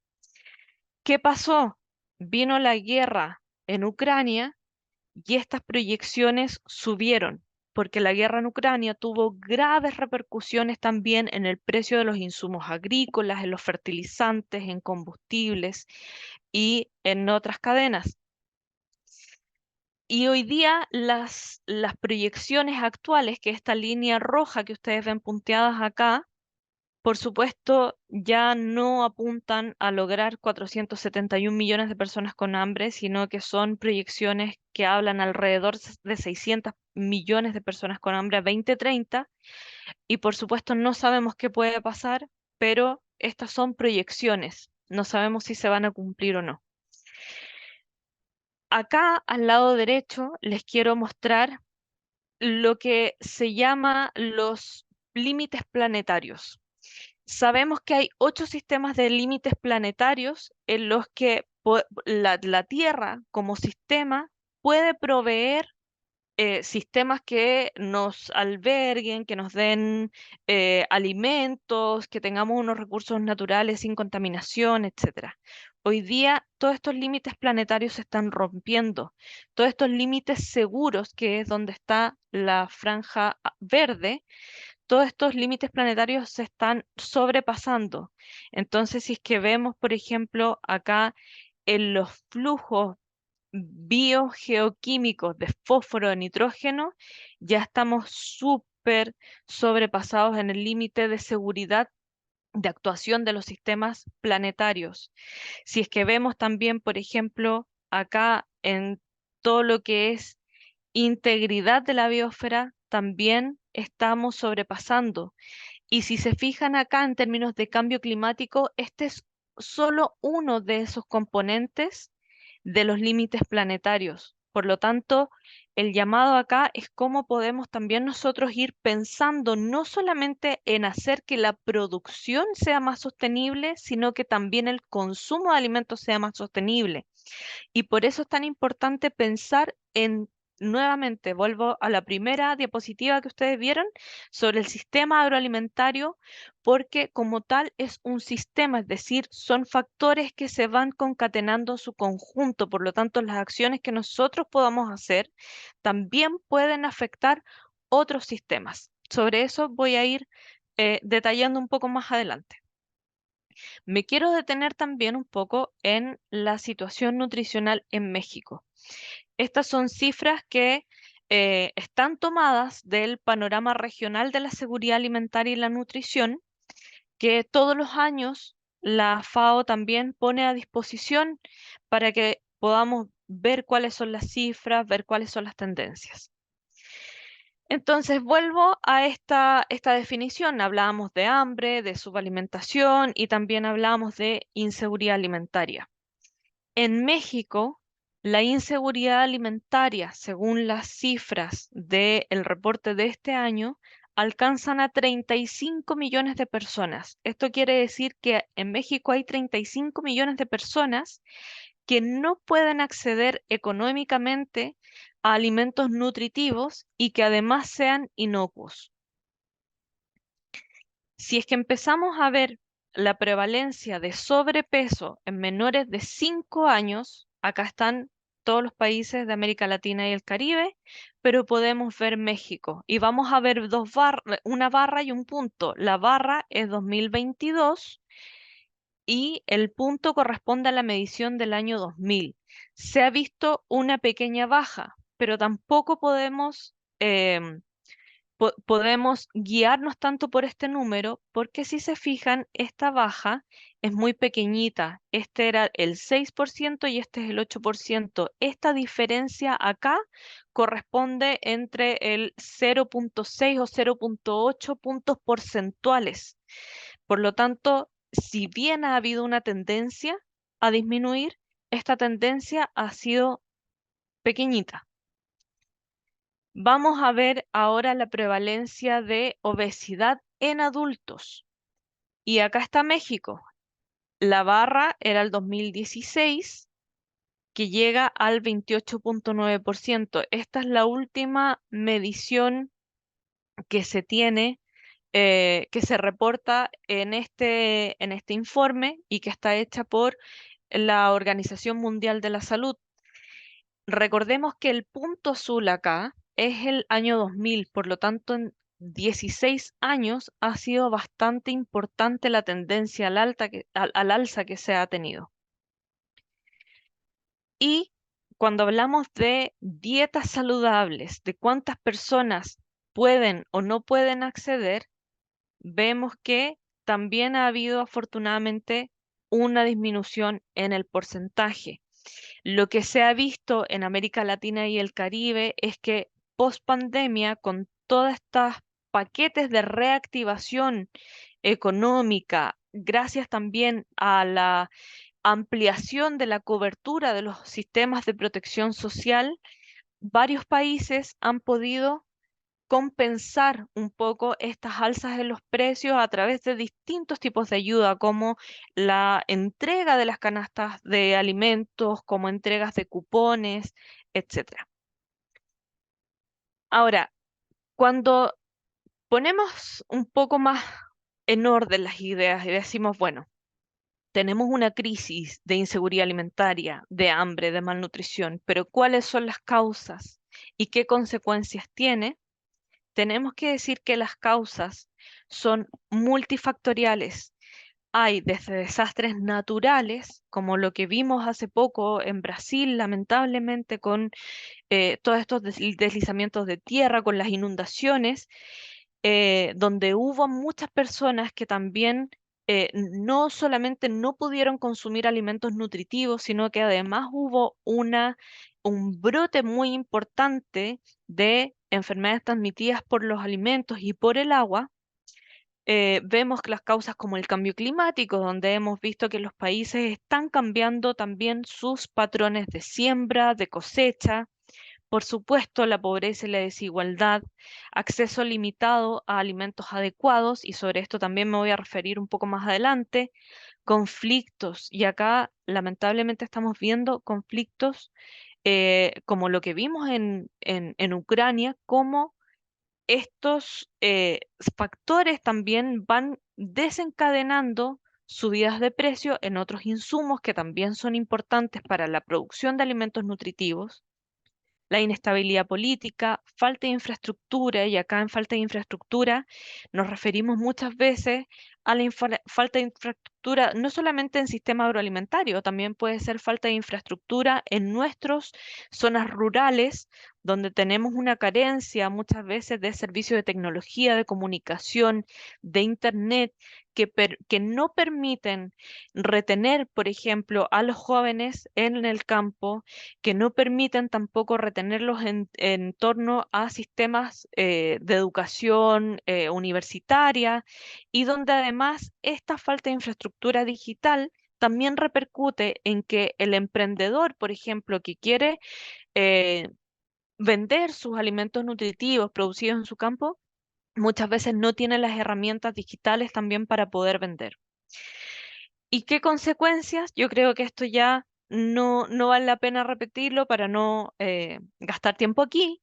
¿Qué pasó? Vino la guerra en Ucrania y estas proyecciones subieron, porque la guerra en Ucrania tuvo graves repercusiones también en el precio de los insumos agrícolas, en los fertilizantes, en combustibles y en otras cadenas. Y hoy día las proyecciones actuales, que esta línea roja que ustedes ven punteadas acá, por supuesto, ya no apuntan a lograr 471 millones de personas con hambre, sino que son proyecciones que hablan alrededor de 600 millones de personas con hambre a 2030. Y por supuesto, no sabemos qué puede pasar, pero estas son proyecciones. No sabemos si se van a cumplir o no. Acá al lado derecho les quiero mostrar lo que se llama los límites planetarios. Sabemos que hay 8 sistemas de límites planetarios en los que la Tierra como sistema puede proveer sistemas que nos alberguen, que nos den alimentos, que tengamos unos recursos naturales sin contaminación, etcétera. Hoy día todos estos límites planetarios se están rompiendo. Todos estos límites seguros, que es donde está la franja verde, todos estos límites planetarios se están sobrepasando. Entonces, si es que vemos, por ejemplo, acá en los flujos biogeoquímicos de fósforo, de nitrógeno, ya estamos súper sobrepasados en el límite de seguridad de actuación de los sistemas planetarios. Si es que vemos también, por ejemplo, acá en todo lo que es integridad de la biosfera, también estamos sobrepasando. Y si se fijan acá en términos de cambio climático, este es solo uno de esos componentes de los límites planetarios. Por lo tanto, el llamado acá es cómo podemos también nosotros ir pensando no solamente en hacer que la producción sea más sostenible, sino que también el consumo de alimentos sea más sostenible. Y por eso es tan importante pensar en, nuevamente, vuelvo a la primera diapositiva que ustedes vieron sobre el sistema agroalimentario, porque como tal es un sistema, es decir, son factores que se van concatenando en su conjunto. Por lo tanto, las acciones que nosotros podamos hacer también pueden afectar otros sistemas. Sobre eso voy a ir detallando un poco más adelante. Me quiero detener también un poco en la situación nutricional en México. Estas son cifras que están tomadas del panorama regional de la seguridad alimentaria y la nutrición, que todos los años la FAO también pone a disposición para que podamos ver cuáles son las cifras, ver cuáles son las tendencias. Entonces vuelvo a esta definición. Hablábamos de hambre, de subalimentación y también hablábamos de inseguridad alimentaria. En México, la inseguridad alimentaria, según las cifras del reporte de este año, alcanzan a 35 millones de personas. Esto quiere decir que en México hay 35 millones de personas que no pueden acceder económicamente a alimentos nutritivos y que además sean inocuos. Si es que empezamos a ver la prevalencia de sobrepeso en menores de 5 años, acá están todos los países de América Latina y el Caribe, pero podemos ver México y vamos a ver una barra y un punto. La barra es 2022 y el punto corresponde a la medición del año 2000. Se ha visto una pequeña baja, pero tampoco podemos guiarnos tanto por este número, porque si se fijan, esta baja es muy pequeñita. Este era el 6% y este es el 8%. Esta diferencia acá corresponde entre el 0,6 o 0,8 puntos porcentuales. Por lo tanto, si bien ha habido una tendencia a disminuir, esta tendencia ha sido pequeñita. Vamos a ver ahora la prevalencia de obesidad en adultos. Y acá está México. La barra era el 2016, que llega al 28,9%. Esta es la última medición que se tiene, que se reporta en este informe y que está hecha por la Organización Mundial de la Salud. Recordemos que el punto azul acá es el año 2000, por lo tanto en 16 años ha sido bastante importante la tendencia al alza que se ha tenido. Y cuando hablamos de dietas saludables, de cuántas personas pueden o no pueden acceder, vemos que también ha habido afortunadamente una disminución en el porcentaje. Lo que se ha visto en América Latina y el Caribe es que post pandemia, con todos estos paquetes de reactivación económica, gracias también a la ampliación de la cobertura de los sistemas de protección social, varios países han podido compensar un poco estas alzas en los precios a través de distintos tipos de ayuda, como la entrega de las canastas de alimentos, como entregas de cupones, etcétera. Ahora, cuando ponemos un poco más en orden las ideas y decimos, bueno, tenemos una crisis de inseguridad alimentaria, de hambre, de malnutrición, pero ¿cuáles son las causas y qué consecuencias tiene? Tenemos que decir que las causas son multifactoriales. Hay desde desastres naturales, como lo que vimos hace poco en Brasil, lamentablemente, con todos estos deslizamientos de tierra, con las inundaciones, donde hubo muchas personas que también no solamente no pudieron consumir alimentos nutritivos, sino que además hubo un brote muy importante de enfermedades transmitidas por los alimentos y por el agua. Vemos que las causas como el cambio climático, donde hemos visto que los países están cambiando también sus patrones de siembra, de cosecha. Por supuesto, la pobreza y la desigualdad, acceso limitado a alimentos adecuados, y sobre esto también me voy a referir un poco más adelante, conflictos, y acá lamentablemente estamos viendo conflictos como lo que vimos en Ucrania, como estos factores también van desencadenando subidas de precio en otros insumos que también son importantes para la producción de alimentos nutritivos, la inestabilidad política, falta de infraestructura, y acá en falta de infraestructura nos referimos muchas veces a la falta de infraestructura no solamente en sistema agroalimentario, también puede ser falta de infraestructura en nuestras zonas rurales, donde tenemos una carencia muchas veces de servicios de tecnología, de comunicación, de internet, que no permiten retener, por ejemplo, a los jóvenes en el campo, que no permiten tampoco retenerlos en torno a sistemas de educación universitaria, y donde además esta falta de infraestructura digital también repercute en que el emprendedor, por ejemplo, que quiere eh, vender sus alimentos nutritivos producidos en su campo, muchas veces no tiene las herramientas digitales también para poder vender. ¿Y qué consecuencias? Yo creo que esto ya no vale la pena repetirlo para no gastar tiempo aquí,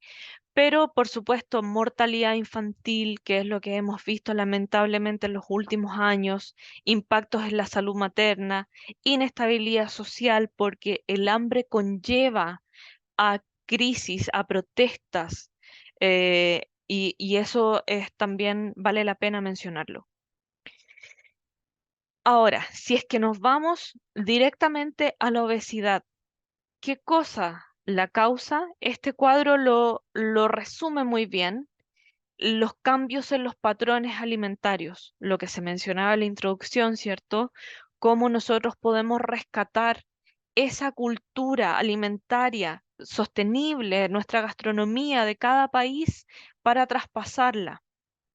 pero por supuesto mortalidad infantil, que es lo que hemos visto lamentablemente en los últimos años, impactos en la salud materna, inestabilidad social, porque el hambre conlleva a crisis, a protestas, y eso es también vale la pena mencionarlo. Ahora, si es que nos vamos directamente a la obesidad, ¿qué cosa la causa? Este cuadro lo resume muy bien. Los cambios en los patrones alimentarios, lo que se mencionaba en la introducción, ¿cierto? Cómo nosotros podemos rescatar esa cultura alimentaria sostenible, nuestra gastronomía de cada país para traspasarla.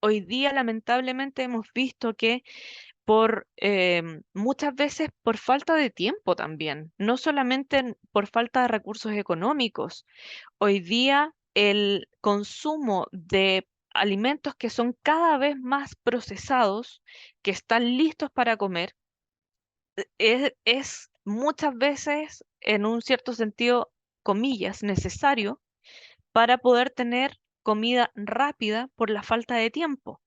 Hoy día, lamentablemente, hemos visto que muchas veces por falta de tiempo también, no solamente por falta de recursos económicos. Hoy día el consumo de alimentos que son cada vez más procesados, que están listos para comer, es muchas veces, en un cierto sentido, comillas, necesario para poder tener comida rápida por la falta de tiempo.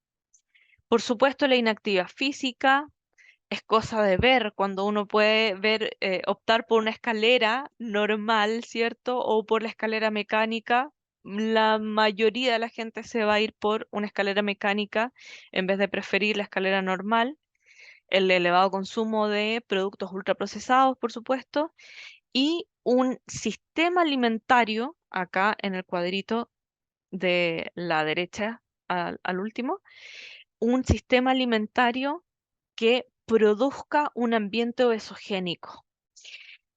Por supuesto, la inactividad física es cosa de ver cuando uno puede ver, optar por una escalera normal, ¿cierto? O por la escalera mecánica. La mayoría de la gente se va a ir por una escalera mecánica en vez de preferir la escalera normal. El elevado consumo de productos ultraprocesados, por supuesto, y un sistema alimentario, acá en el cuadrito de la derecha al último, un sistema alimentario que produzca un ambiente obesogénico.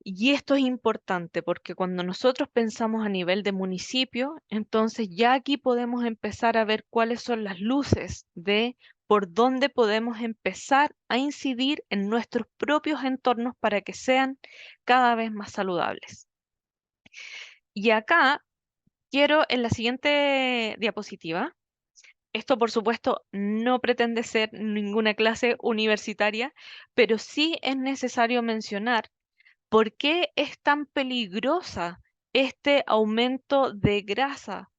Y esto es importante porque cuando nosotros pensamos a nivel de municipio, entonces ya aquí podemos empezar a ver cuáles son las luces de por dónde podemos empezar a incidir en nuestros propios entornos para que sean cada vez más saludables. Y acá quiero en la siguiente diapositiva. Esto, por supuesto, no pretende ser ninguna clase universitaria, pero sí es necesario mencionar por qué es tan peligrosa este aumento de grasa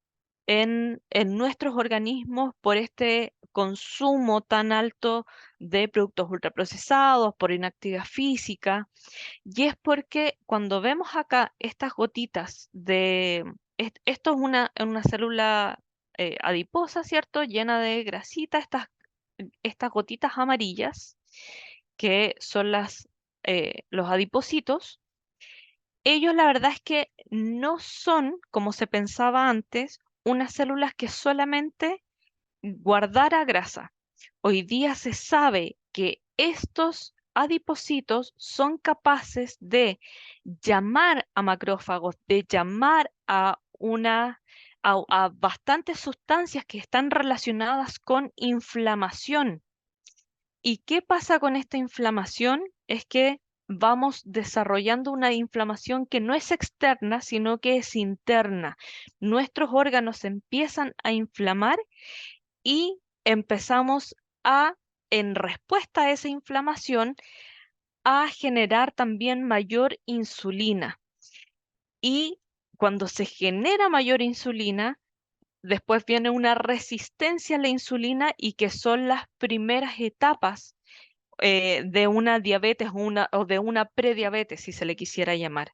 en nuestros organismos por este consumo tan alto de productos ultraprocesados, por inactividad física. Y es porque cuando vemos acá estas gotitas esto es una célula adiposa, ¿cierto? Llena de grasita, estas gotitas amarillas, que son los adipocitos. Ellos la verdad es que no son, como se pensaba antes, unas células que solamente guardara grasa. Hoy día se sabe que estos adipocitos son capaces de llamar a macrófagos, de llamar a bastantes sustancias que están relacionadas con inflamación. ¿Y qué pasa con esta inflamación? Es que vamos desarrollando una inflamación que no es externa, sino que es interna. Nuestros órganos se empiezan a inflamar y empezamos en respuesta a esa inflamación, a generar también mayor insulina. Y cuando se genera mayor insulina, después viene una resistencia a la insulina y que son las primeras etapas de una diabetes o de una prediabetes, si se le quisiera llamar.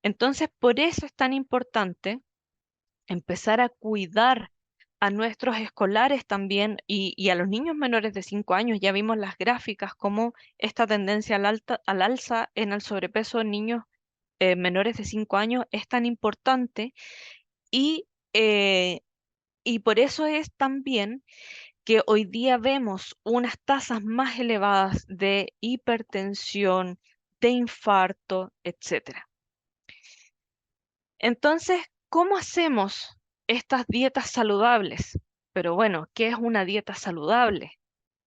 Entonces, por eso es tan importante empezar a cuidar a nuestros escolares también y a los niños menores de 5 años. Ya vimos las gráficas, como esta tendencia al alza en el sobrepeso en niños menores de 5 años es tan importante y, eh, y por eso es también que hoy día vemos unas tasas más elevadas de hipertensión, de infarto, etcétera. Entonces, ¿cómo hacemos estas dietas saludables? Pero bueno, ¿qué es una dieta saludable?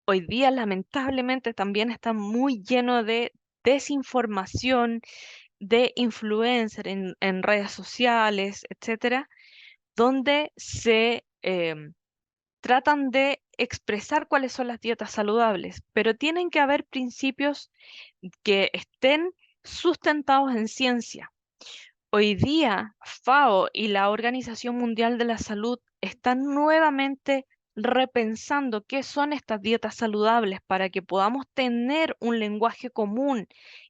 Hoy día, lamentablemente, también está muy lleno de desinformación, de influencer en redes sociales, etcétera, donde se tratan de expresar cuáles son las dietas saludables, pero tienen que haber principios que estén sustentados en ciencia. Hoy día, FAO y la Organización Mundial de la Salud están nuevamente repensando qué son estas dietas saludables para que podamos tener un lenguaje común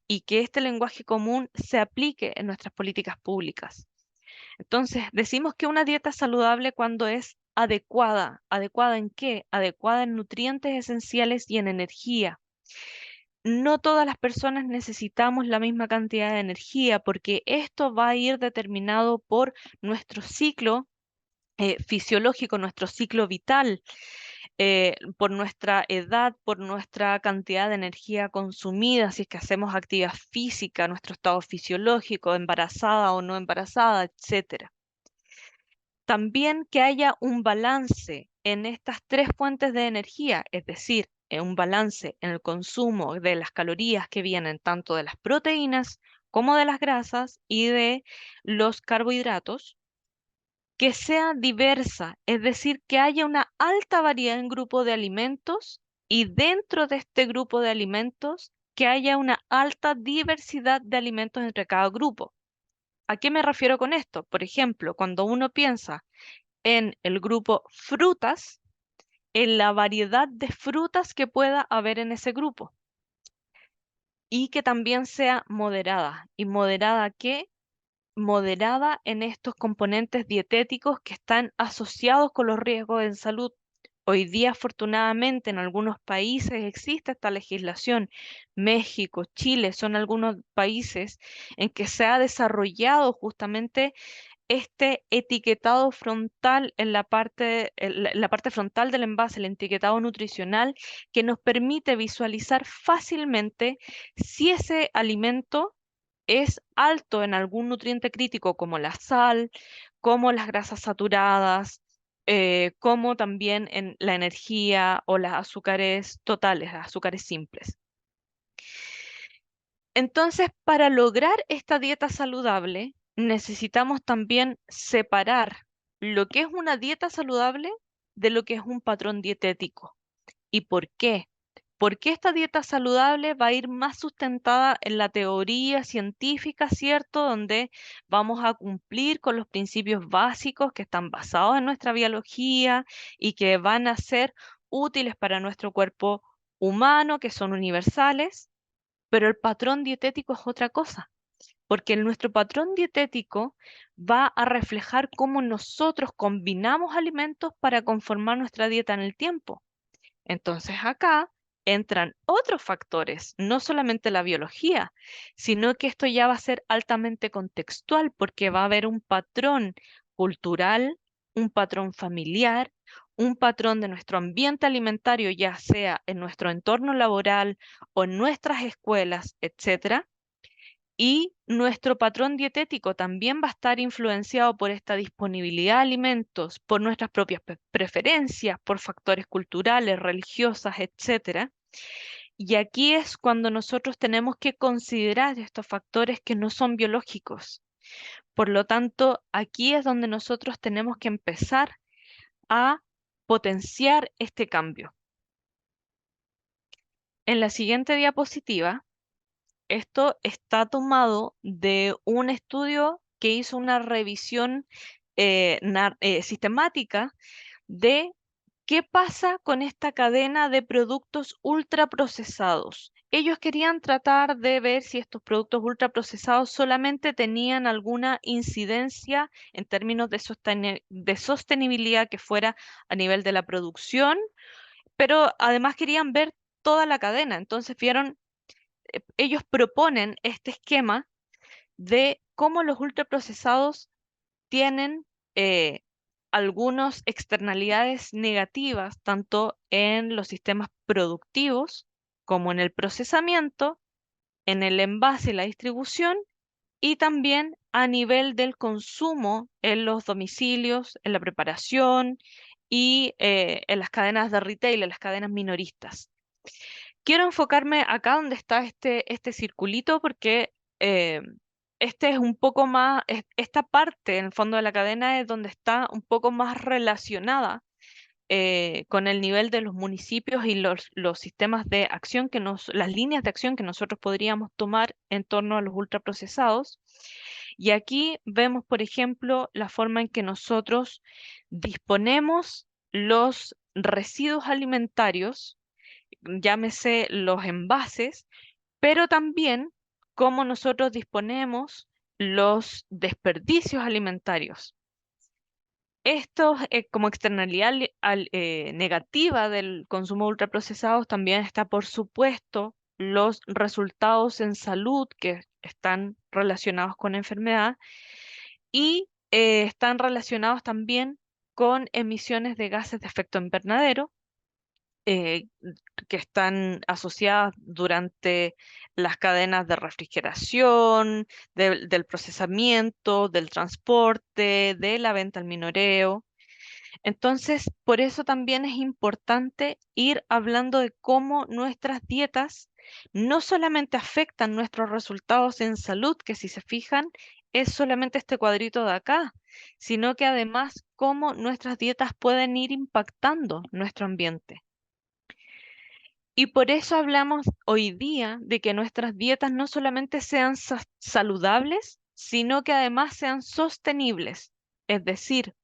y que este lenguaje común se aplique en nuestras políticas públicas. Entonces, decimos que una dieta saludable cuando es adecuada. ¿Adecuada en qué? Adecuada en nutrientes esenciales y en energía. No todas las personas necesitamos la misma cantidad de energía porque esto va a ir determinado por nuestro ciclo fisiológico, nuestro ciclo vital, por nuestra edad, por nuestra cantidad de energía consumida, si es que hacemos actividad física, nuestro estado fisiológico, embarazada o no embarazada, etcétera. También que haya un balance en estas tres fuentes de energía, es decir, un balance en el consumo de las calorías que vienen tanto de las proteínas como de las grasas y de los carbohidratos, que sea diversa, es decir, que haya una alta variedad en grupo de alimentos y dentro de este grupo de alimentos que haya una alta diversidad de alimentos entre cada grupo. ¿A qué me refiero con esto? Por ejemplo, cuando uno piensa en el grupo frutas, en la variedad de frutas que pueda haber en ese grupo y que también sea moderada. ¿Y moderada qué? Moderada en estos componentes dietéticos que están asociados con los riesgos en salud. Hoy día, afortunadamente, en algunos países existe esta legislación. México, Chile son algunos países en que se ha desarrollado justamente este etiquetado frontal en la parte frontal del envase, el etiquetado nutricional, que nos permite visualizar fácilmente si ese alimento es alto en algún nutriente crítico como la sal, como las grasas saturadas, como también en la energía o las azúcares totales, las azúcares simples. Entonces, para lograr esta dieta saludable, necesitamos también separar lo que es una dieta saludable de lo que es un patrón dietético. ¿Y por qué? Porque esta dieta saludable va a ir más sustentada en la teoría científica, ¿cierto? Donde vamos a cumplir con los principios básicos que están basados en nuestra biología y que van a ser útiles para nuestro cuerpo humano, que son universales, pero el patrón dietético es otra cosa, porque nuestro patrón dietético va a reflejar cómo nosotros combinamos alimentos para conformar nuestra dieta en el tiempo. Entonces acá entran otros factores, no solamente la biología, sino que esto ya va a ser altamente contextual porque va a haber un patrón cultural, un patrón familiar, un patrón de nuestro ambiente alimentario, ya sea en nuestro entorno laboral o en nuestras escuelas, etcétera. Y nuestro patrón dietético también va a estar influenciado por esta disponibilidad de alimentos, por nuestras propias preferencias, por factores culturales, religiosas, etcétera. Y aquí es cuando nosotros tenemos que considerar estos factores que no son biológicos. Por lo tanto, aquí es donde nosotros tenemos que empezar a potenciar este cambio. En la siguiente diapositiva, esto está tomado de un estudio que hizo una revisión sistemática de qué pasa con esta cadena de productos ultraprocesados. Ellos querían tratar de ver si estos productos ultraprocesados solamente tenían alguna incidencia en términos de sostenibilidad que fuera a nivel de la producción, pero además querían ver toda la cadena. Entonces vieron, ellos proponen este esquema de cómo los ultraprocesados tienen algunas externalidades negativas, tanto en los sistemas productivos como en el procesamiento, en el envase y la distribución, y también a nivel del consumo en los domicilios, en la preparación y en las cadenas de retail, en las cadenas minoristas. Quiero enfocarme acá donde está este circulito porque este es un poco más, esta parte en el fondo de la cadena es donde está un poco más relacionada con el nivel de los municipios y los sistemas de acción las líneas de acción que nosotros podríamos tomar en torno a los ultraprocesados. Y aquí vemos, por ejemplo, la forma en que nosotros disponemos los residuos alimentarios, llámese los envases, pero también cómo nosotros disponemos los desperdicios alimentarios. Esto, como externalidad negativa del consumo de ultraprocesados, también está, por supuesto, los resultados en salud que están relacionados con enfermedad y están relacionados también con emisiones de gases de efecto invernadero, eh, que están asociadas durante las cadenas de refrigeración, del procesamiento, del transporte, de la venta al minoreo. Entonces, por eso también es importante ir hablando de cómo nuestras dietas no solamente afectan nuestros resultados en salud, que si se fijan, es solamente este cuadrito de acá, sino que además cómo nuestras dietas pueden ir impactando nuestro ambiente. Y por eso hablamos hoy día de que nuestras dietas no solamente sean saludables, sino que además sean sostenibles. Es decir,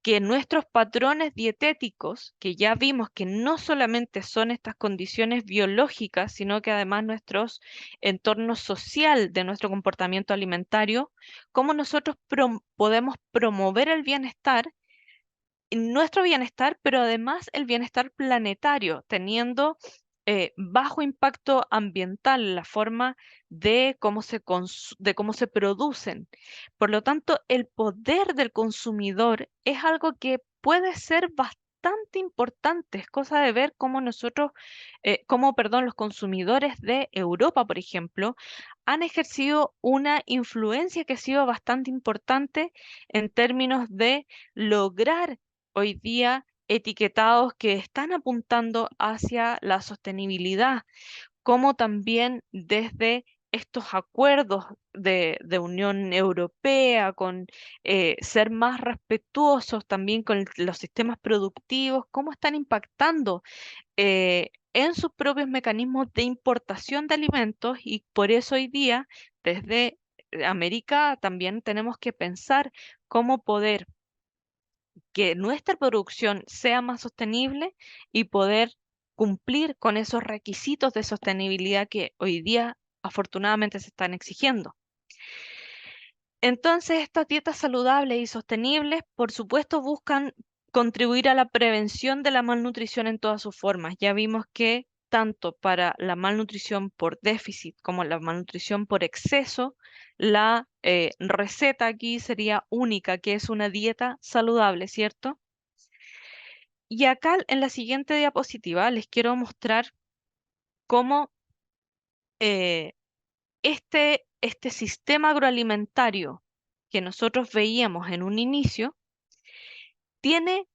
que nuestros patrones dietéticos, que ya vimos que no solamente son estas condiciones biológicas, sino que además nuestros entornos social de nuestro comportamiento alimentario, cómo nosotros podemos promover el bienestar, nuestro bienestar, pero además el bienestar planetario, teniendo bajo impacto ambiental en la forma de de cómo se producen. Por lo tanto, el poder del consumidor es algo que puede ser bastante importante. Es cosa de ver cómo nosotros, perdón, los consumidores de Europa, por ejemplo, han ejercido una influencia que ha sido bastante importante en términos de lograr hoy día etiquetados que están apuntando hacia la sostenibilidad, como también desde estos acuerdos de Unión Europea, con ser más respetuosos también con los sistemas productivos, cómo están impactando en sus propios mecanismos de importación de alimentos, y por eso hoy día desde América también tenemos que pensar cómo poder que nuestra producción sea más sostenible y poder cumplir con esos requisitos de sostenibilidad que hoy día afortunadamente se están exigiendo. Entonces, estas dietas saludables y sostenibles, por supuesto, buscan contribuir a la prevención de la malnutrición en todas sus formas. Ya vimos que tanto para la malnutrición por déficit como la malnutrición por exceso, la receta aquí sería única, que es una dieta saludable, ¿cierto? Y acá en la siguiente diapositiva les quiero mostrar cómo eh, este sistema agroalimentario que nosotros veíamos en un inicio tiene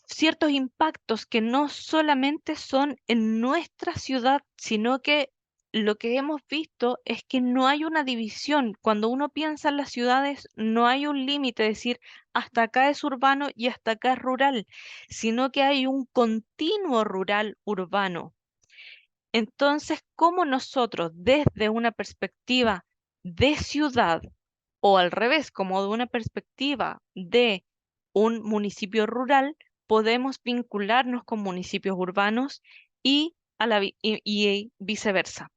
ciertos impactos que no solamente son en nuestra ciudad, sino que lo que hemos visto es que no hay una división. Cuando uno piensa en las ciudades, no hay un límite, es decir, hasta acá es urbano y hasta acá es rural, sino que hay un continuo rural-urbano. Entonces, ¿cómo nosotros desde una perspectiva de ciudad, o al revés, como de una perspectiva de un municipio rural, podemos vincularnos con municipios urbanos y viceversa?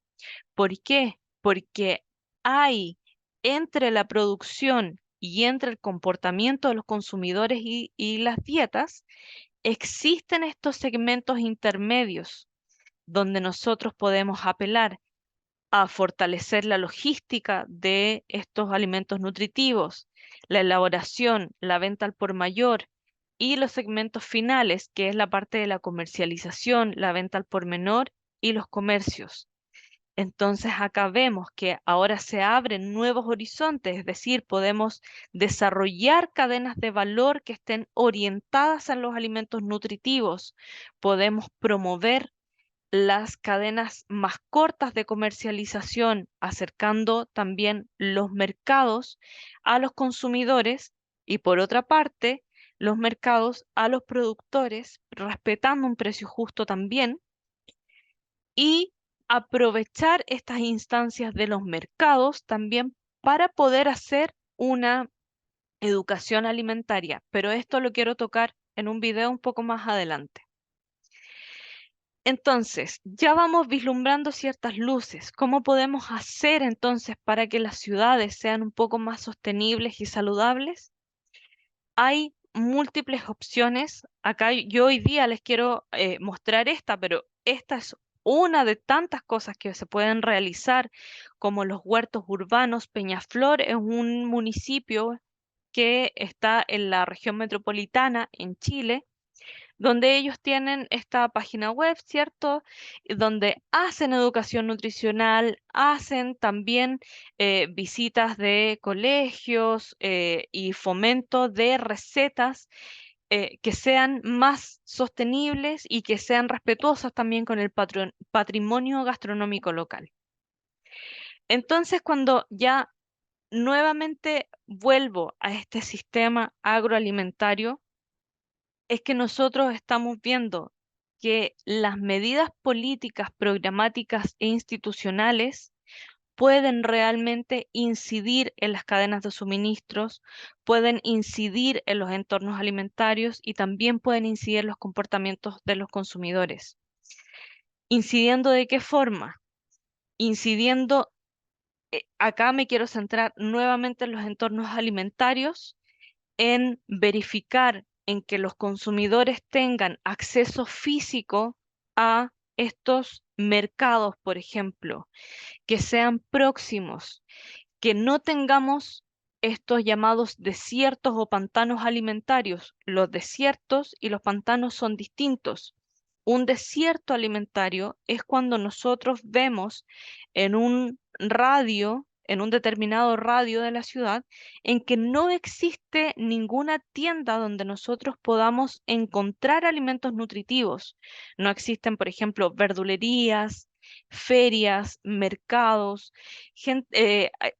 ¿Por qué? Porque hay entre la producción y entre el comportamiento de los consumidores y las dietas, existen estos segmentos intermedios donde nosotros podemos apelar a fortalecer la logística de estos alimentos nutritivos, la elaboración, la venta al por mayor y los segmentos finales, que es la parte de la comercialización, la venta al por menor y los comercios. Entonces acá vemos que ahora se abren nuevos horizontes, es decir, podemos desarrollar cadenas de valor que estén orientadas a los alimentos nutritivos, podemos promover las cadenas más cortas de comercialización, acercando también los mercados a los consumidores, y por otra parte, los mercados a los productores, respetando un precio justo también, y aprovechar estas instancias de los mercados también para poder hacer una educación alimentaria. Pero esto lo quiero tocar en un video un poco más adelante. Entonces, ya vamos vislumbrando ciertas luces. ¿Cómo podemos hacer entonces para que las ciudades sean un poco más sostenibles y saludables? Hay múltiples opciones. Acá yo hoy día les quiero mostrar esta, pero esta es una de tantas cosas que se pueden realizar, como los huertos urbanos. Peñaflor es un municipio que está en la región metropolitana en Chile, donde ellos tienen esta página web, ¿cierto? Y donde hacen educación nutricional, hacen también visitas de colegios y fomento de recetas que sean más sostenibles y que sean respetuosas también con el patrimonio gastronómico local. Entonces, cuando ya nuevamente vuelvo a este sistema agroalimentario, es que nosotros estamos viendo que las medidas políticas, programáticas e institucionales pueden realmente incidir en las cadenas de suministros, pueden incidir en los entornos alimentarios y también pueden incidir en los comportamientos de los consumidores. ¿Incidiendo de qué forma? Incidiendo, acá me quiero centrar nuevamente en los entornos alimentarios, en verificar en que los consumidores tengan acceso físico a estos mercados, por ejemplo, que sean próximos, que no tengamos estos llamados desiertos o pantanos alimentarios. Los desiertos y los pantanos son distintos. Un desierto alimentario es cuando nosotros vemos en un radio, en un determinado radio de la ciudad, en que no existe ninguna tienda donde nosotros podamos encontrar alimentos nutritivos. No existen, por ejemplo, verdulerías, ferias, mercados,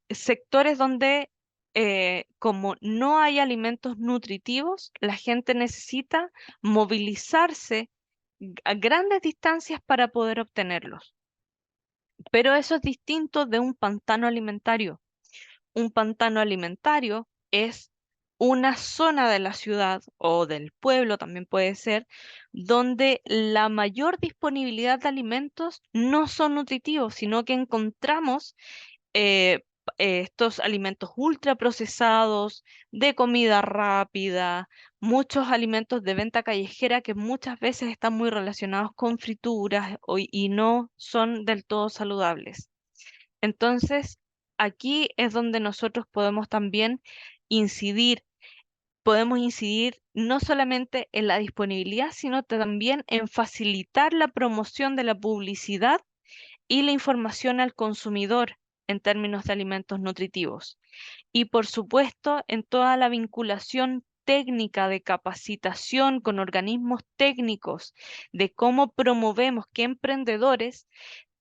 sectores donde como no hay alimentos nutritivos, la gente necesita movilizarse a grandes distancias para poder obtenerlos. Pero eso es distinto de un pantano alimentario. Un pantano alimentario es una zona de la ciudad o del pueblo, también puede ser, donde la mayor disponibilidad de alimentos no son nutritivos, sino que encontramos estos alimentos ultraprocesados, de comida rápida, muchos alimentos de venta callejera que muchas veces están muy relacionados con frituras y no son del todo saludables. Entonces, aquí es donde nosotros podemos también incidir. Podemos incidir no solamente en la disponibilidad, sino también en facilitar la promoción de la publicidad y la información al consumidor en términos de alimentos nutritivos. Y por supuesto, en toda la vinculación técnica de capacitación con organismos técnicos de cómo promovemos que emprendedores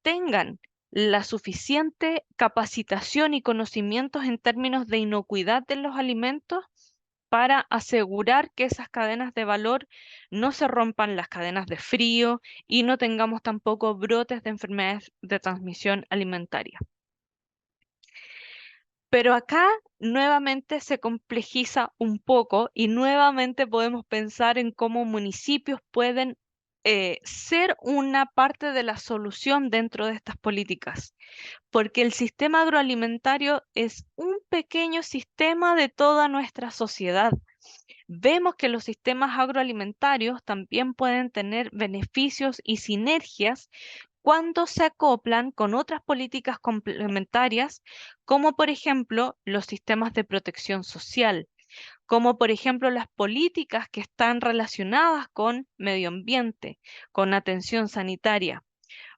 tengan la suficiente capacitación y conocimientos en términos de inocuidad de los alimentos para asegurar que esas cadenas de valor no se rompan las cadenas de frío y no tengamos tampoco brotes de enfermedades de transmisión alimentaria. Pero acá nuevamente se complejiza un poco y nuevamente podemos pensar en cómo municipios pueden ser una parte de la solución dentro de estas políticas, porque el sistema agroalimentario es un pequeño sistema de toda nuestra sociedad. Vemos que los sistemas agroalimentarios también pueden tener beneficios y sinergias cuando se acoplan con otras políticas complementarias, como por ejemplo los sistemas de protección social, como por ejemplo las políticas que están relacionadas con medio ambiente, con atención sanitaria.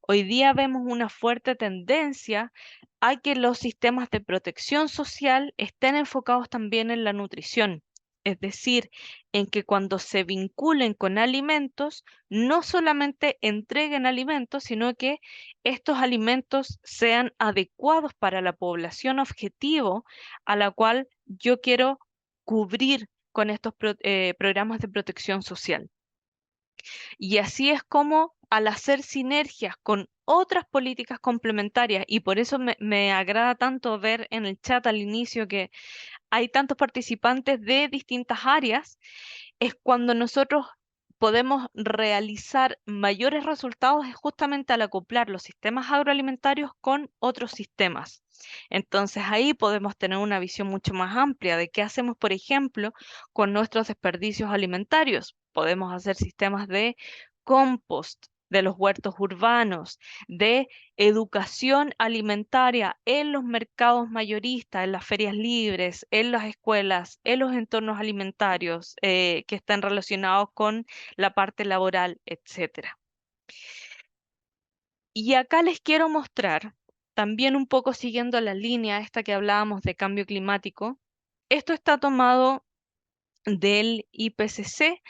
Hoy día vemos una fuerte tendencia a que los sistemas de protección social estén enfocados también en la nutrición. Es decir, en que cuando se vinculen con alimentos, no solamente entreguen alimentos, sino que estos alimentos sean adecuados para la población objetivo a la cual yo quiero cubrir con estos programas de protección social. Y así es como al hacer sinergias con otras políticas complementarias, y por eso me agrada tanto ver en el chat al inicio que hay tantos participantes de distintas áreas, es cuando nosotros podemos realizar mayores resultados es justamente al acoplar los sistemas agroalimentarios con otros sistemas. Entonces ahí podemos tener una visión mucho más amplia de qué hacemos, por ejemplo, con nuestros desperdicios alimentarios. Podemos hacer sistemas de compost de los huertos urbanos, de educación alimentaria en los mercados mayoristas, en las ferias libres, en las escuelas, en los entornos alimentarios que están relacionados con la parte laboral, etc. Y acá les quiero mostrar, también un poco siguiendo la línea esta que hablábamos de cambio climático, esto está tomado del IPCC,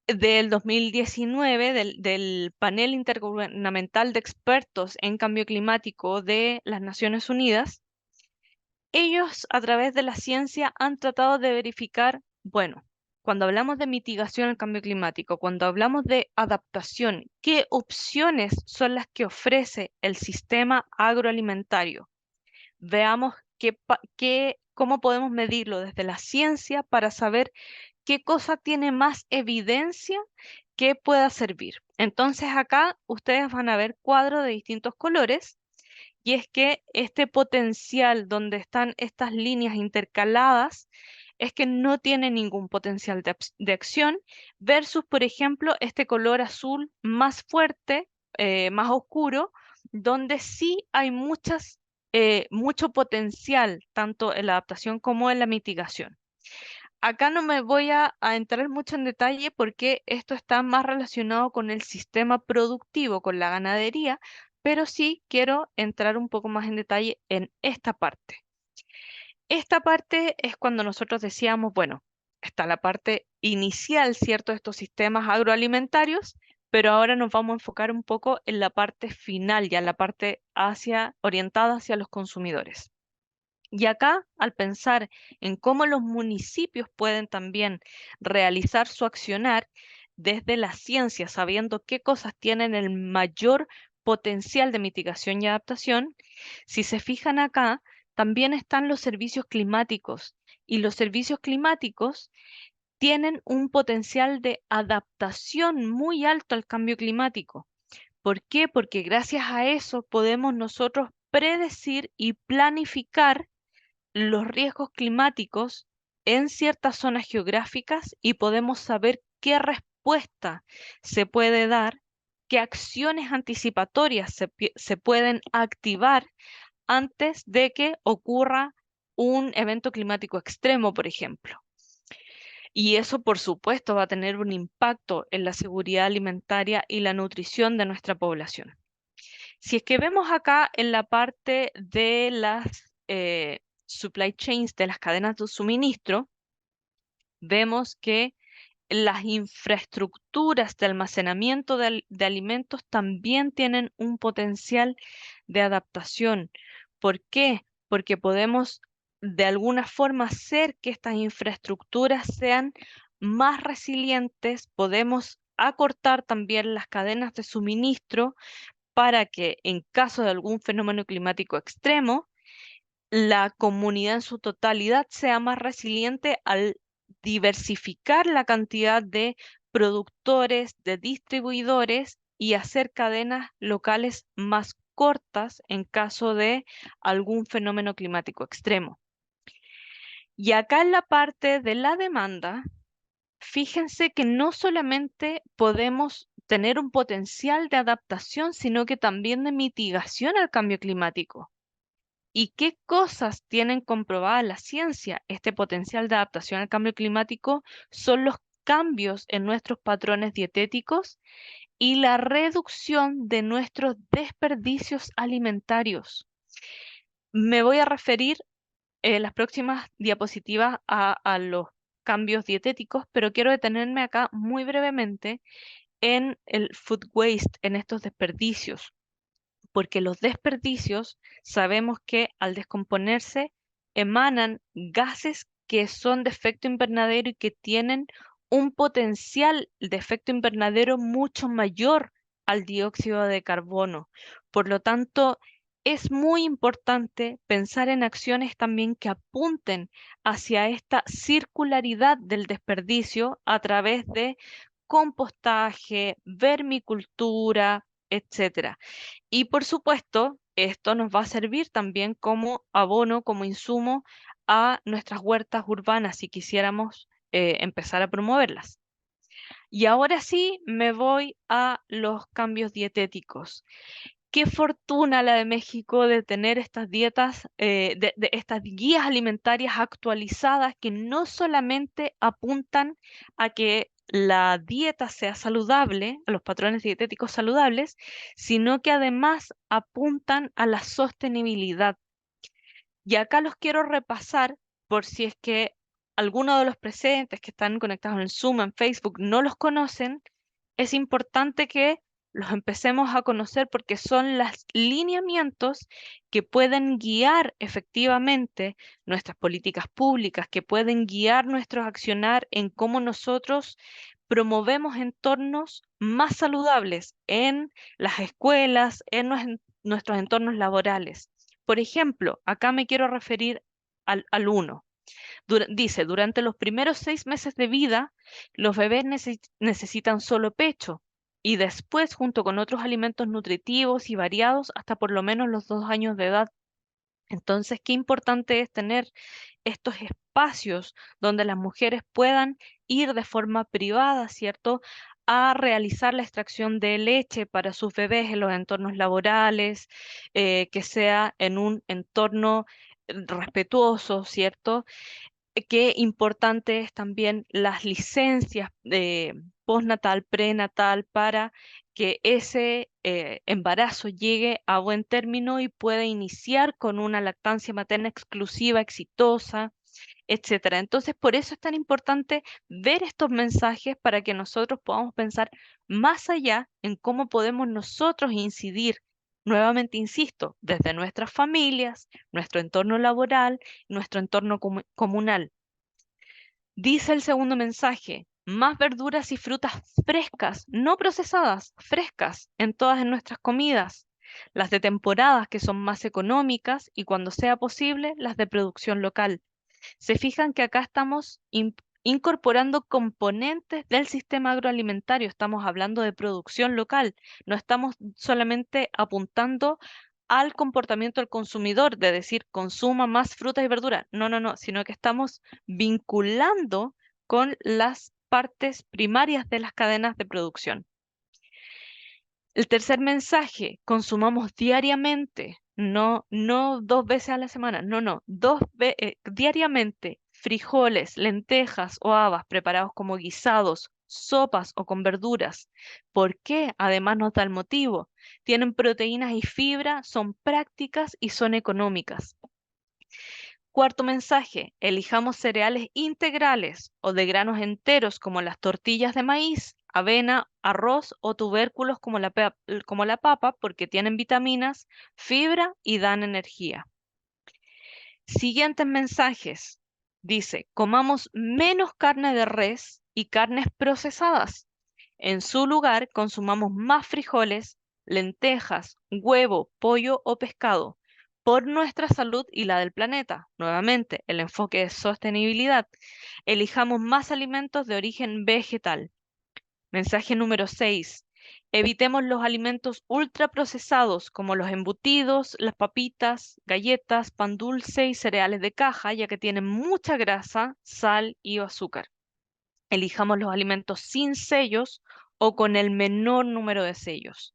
del 2019, del Panel Intergubernamental de Expertos en Cambio Climático de las Naciones Unidas. Ellos, a través de la ciencia, han tratado de verificar, bueno, cuando hablamos de mitigación al cambio climático, cuando hablamos de adaptación, ¿qué opciones son las que ofrece el sistema agroalimentario? Veamos cómo podemos medirlo desde la ciencia para saber qué cosa tiene más evidencia que pueda servir. Entonces acá ustedes van a ver cuadros de distintos colores y es que este potencial donde están estas líneas intercaladas es que no tiene ningún potencial de acción versus, por ejemplo, este color azul más fuerte, más oscuro, donde sí hay mucho potencial tanto en la adaptación como en la mitigación. Acá no me voy a entrar mucho en detalle porque esto está más relacionado con el sistema productivo, con la ganadería, pero sí quiero entrar un poco más en detalle en esta parte. Esta parte es cuando nosotros decíamos, bueno, está la parte inicial, ¿cierto?, de estos sistemas agroalimentarios, pero ahora nos vamos a enfocar un poco en la parte final, ya en la parte orientada hacia los consumidores. Y acá, al pensar en cómo los municipios pueden también realizar su accionar desde la ciencia, sabiendo qué cosas tienen el mayor potencial de mitigación y adaptación, si se fijan acá, también están los servicios climáticos. Y los servicios climáticos tienen un potencial de adaptación muy alto al cambio climático. ¿Por qué? Porque gracias a eso podemos nosotros predecir y planificar los riesgos climáticos en ciertas zonas geográficas y podemos saber qué respuesta se puede dar, qué acciones anticipatorias se pueden activar antes de que ocurra un evento climático extremo, por ejemplo. Y eso, por supuesto, va a tener un impacto en la seguridad alimentaria y la nutrición de nuestra población. Si es que vemos acá en la parte de las supply chains, de las cadenas de suministro, vemos que las infraestructuras de almacenamiento de alimentos también tienen un potencial de adaptación. ¿Por qué? Porque podemos de alguna forma hacer que estas infraestructuras sean más resilientes, podemos acortar también las cadenas de suministro para que en caso de algún fenómeno climático extremo, la comunidad en su totalidad sea más resiliente al diversificar la cantidad de productores, de distribuidores y hacer cadenas locales más cortas en caso de algún fenómeno climático extremo. Y acá en la parte de la demanda, fíjense que no solamente podemos tener un potencial de adaptación, sino que también de mitigación al cambio climático. ¿Y qué cosas tienen comprobada la ciencia? Este potencial de adaptación al cambio climático son los cambios en nuestros patrones dietéticos y la reducción de nuestros desperdicios alimentarios. Me voy a referir en las próximas diapositivas a los cambios dietéticos, pero quiero detenerme acá muy brevemente en el food waste, en estos desperdicios, porque los desperdicios sabemos que al descomponerse emanan gases que son de efecto invernadero y que tienen un potencial de efecto invernadero mucho mayor al dióxido de carbono. Por lo tanto, es muy importante pensar en acciones también que apunten hacia esta circularidad del desperdicio a través de compostaje, vermicultura, etcétera. Y por supuesto, esto nos va a servir también como abono, como insumo a nuestras huertas urbanas si quisiéramos empezar a promoverlas. Y ahora sí me voy a los cambios dietéticos. Qué fortuna la de México de tener estas dietas, de estas guías alimentarias actualizadas que no solamente apuntan a que la dieta sea saludable, a los patrones dietéticos saludables, sino que además apuntan a la sostenibilidad. Y acá los quiero repasar por si es que alguno de los presentes que están conectados en Zoom, en Facebook, no los conocen. Es importante que los empecemos a conocer porque son los lineamientos que pueden guiar efectivamente nuestras políticas públicas, que pueden guiar nuestros accionar en cómo nosotros promovemos entornos más saludables en las escuelas, en nuestros entornos laborales. Por ejemplo, acá me quiero referir al 1. Dice, durante los primeros 6 meses de vida, los bebés necesitan solo pecho y después, junto con otros alimentos nutritivos y variados, hasta por lo menos los 2 años de edad. Entonces, qué importante es tener estos espacios donde las mujeres puedan ir de forma privada, ¿cierto?, a realizar la extracción de leche para sus bebés en los entornos laborales, que sea en un entorno respetuoso, ¿cierto? Qué importante es también las licencias de postnatal, prenatal, para que ese embarazo llegue a buen término y pueda iniciar con una lactancia materna exclusiva, exitosa. etcétera. Entonces, por eso es tan importante ver estos mensajes para que nosotros podamos pensar más allá en cómo podemos nosotros incidir. Nuevamente, insisto, desde nuestras familias, nuestro entorno laboral, nuestro entorno comunal. Dice el segundo mensaje, más verduras y frutas frescas, no procesadas, frescas en todas nuestras comidas. Las de temporadas que son más económicas y cuando sea posible, las de producción local. Se fijan que acá estamos incorporando componentes del sistema agroalimentario, estamos hablando de producción local, no estamos solamente apuntando al comportamiento del consumidor, de decir, consuma más frutas y verduras. No, no, no, sino que estamos vinculando con las partes primarias de las cadenas de producción. El tercer mensaje, consumamos diariamente, no 2 veces a la semana, no, diariamente frijoles, lentejas o habas preparados como guisados, sopas o con verduras. ¿Por qué? Además nos da el motivo. Tienen proteínas y fibra, son prácticas y son económicas. Cuarto mensaje, elijamos cereales integrales o de granos enteros como las tortillas de maíz, avena, arroz o tubérculos como la papa porque tienen vitaminas, fibra y dan energía. Siguientes mensajes. Dice, comamos menos carne de res y carnes procesadas. En su lugar, consumamos más frijoles, lentejas, huevo, pollo o pescado por nuestra salud y la del planeta. Nuevamente, el enfoque de sostenibilidad. Elijamos más alimentos de origen vegetal. Mensaje número 6. Evitemos los alimentos ultraprocesados como los embutidos, las papitas, galletas, pan dulce y cereales de caja, ya que tienen mucha grasa, sal y azúcar. Elijamos los alimentos sin sellos o con el menor número de sellos.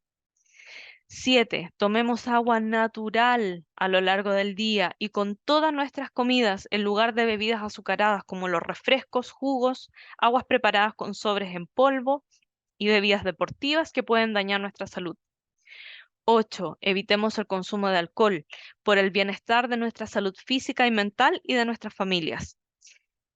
7. Tomemos agua natural a lo largo del día y con todas nuestras comidas en lugar de bebidas azucaradas como los refrescos, jugos, aguas preparadas con sobres en polvo y bebidas deportivas que pueden dañar nuestra salud. 8. Evitemos el consumo de alcohol por el bienestar de nuestra salud física y mental y de nuestras familias.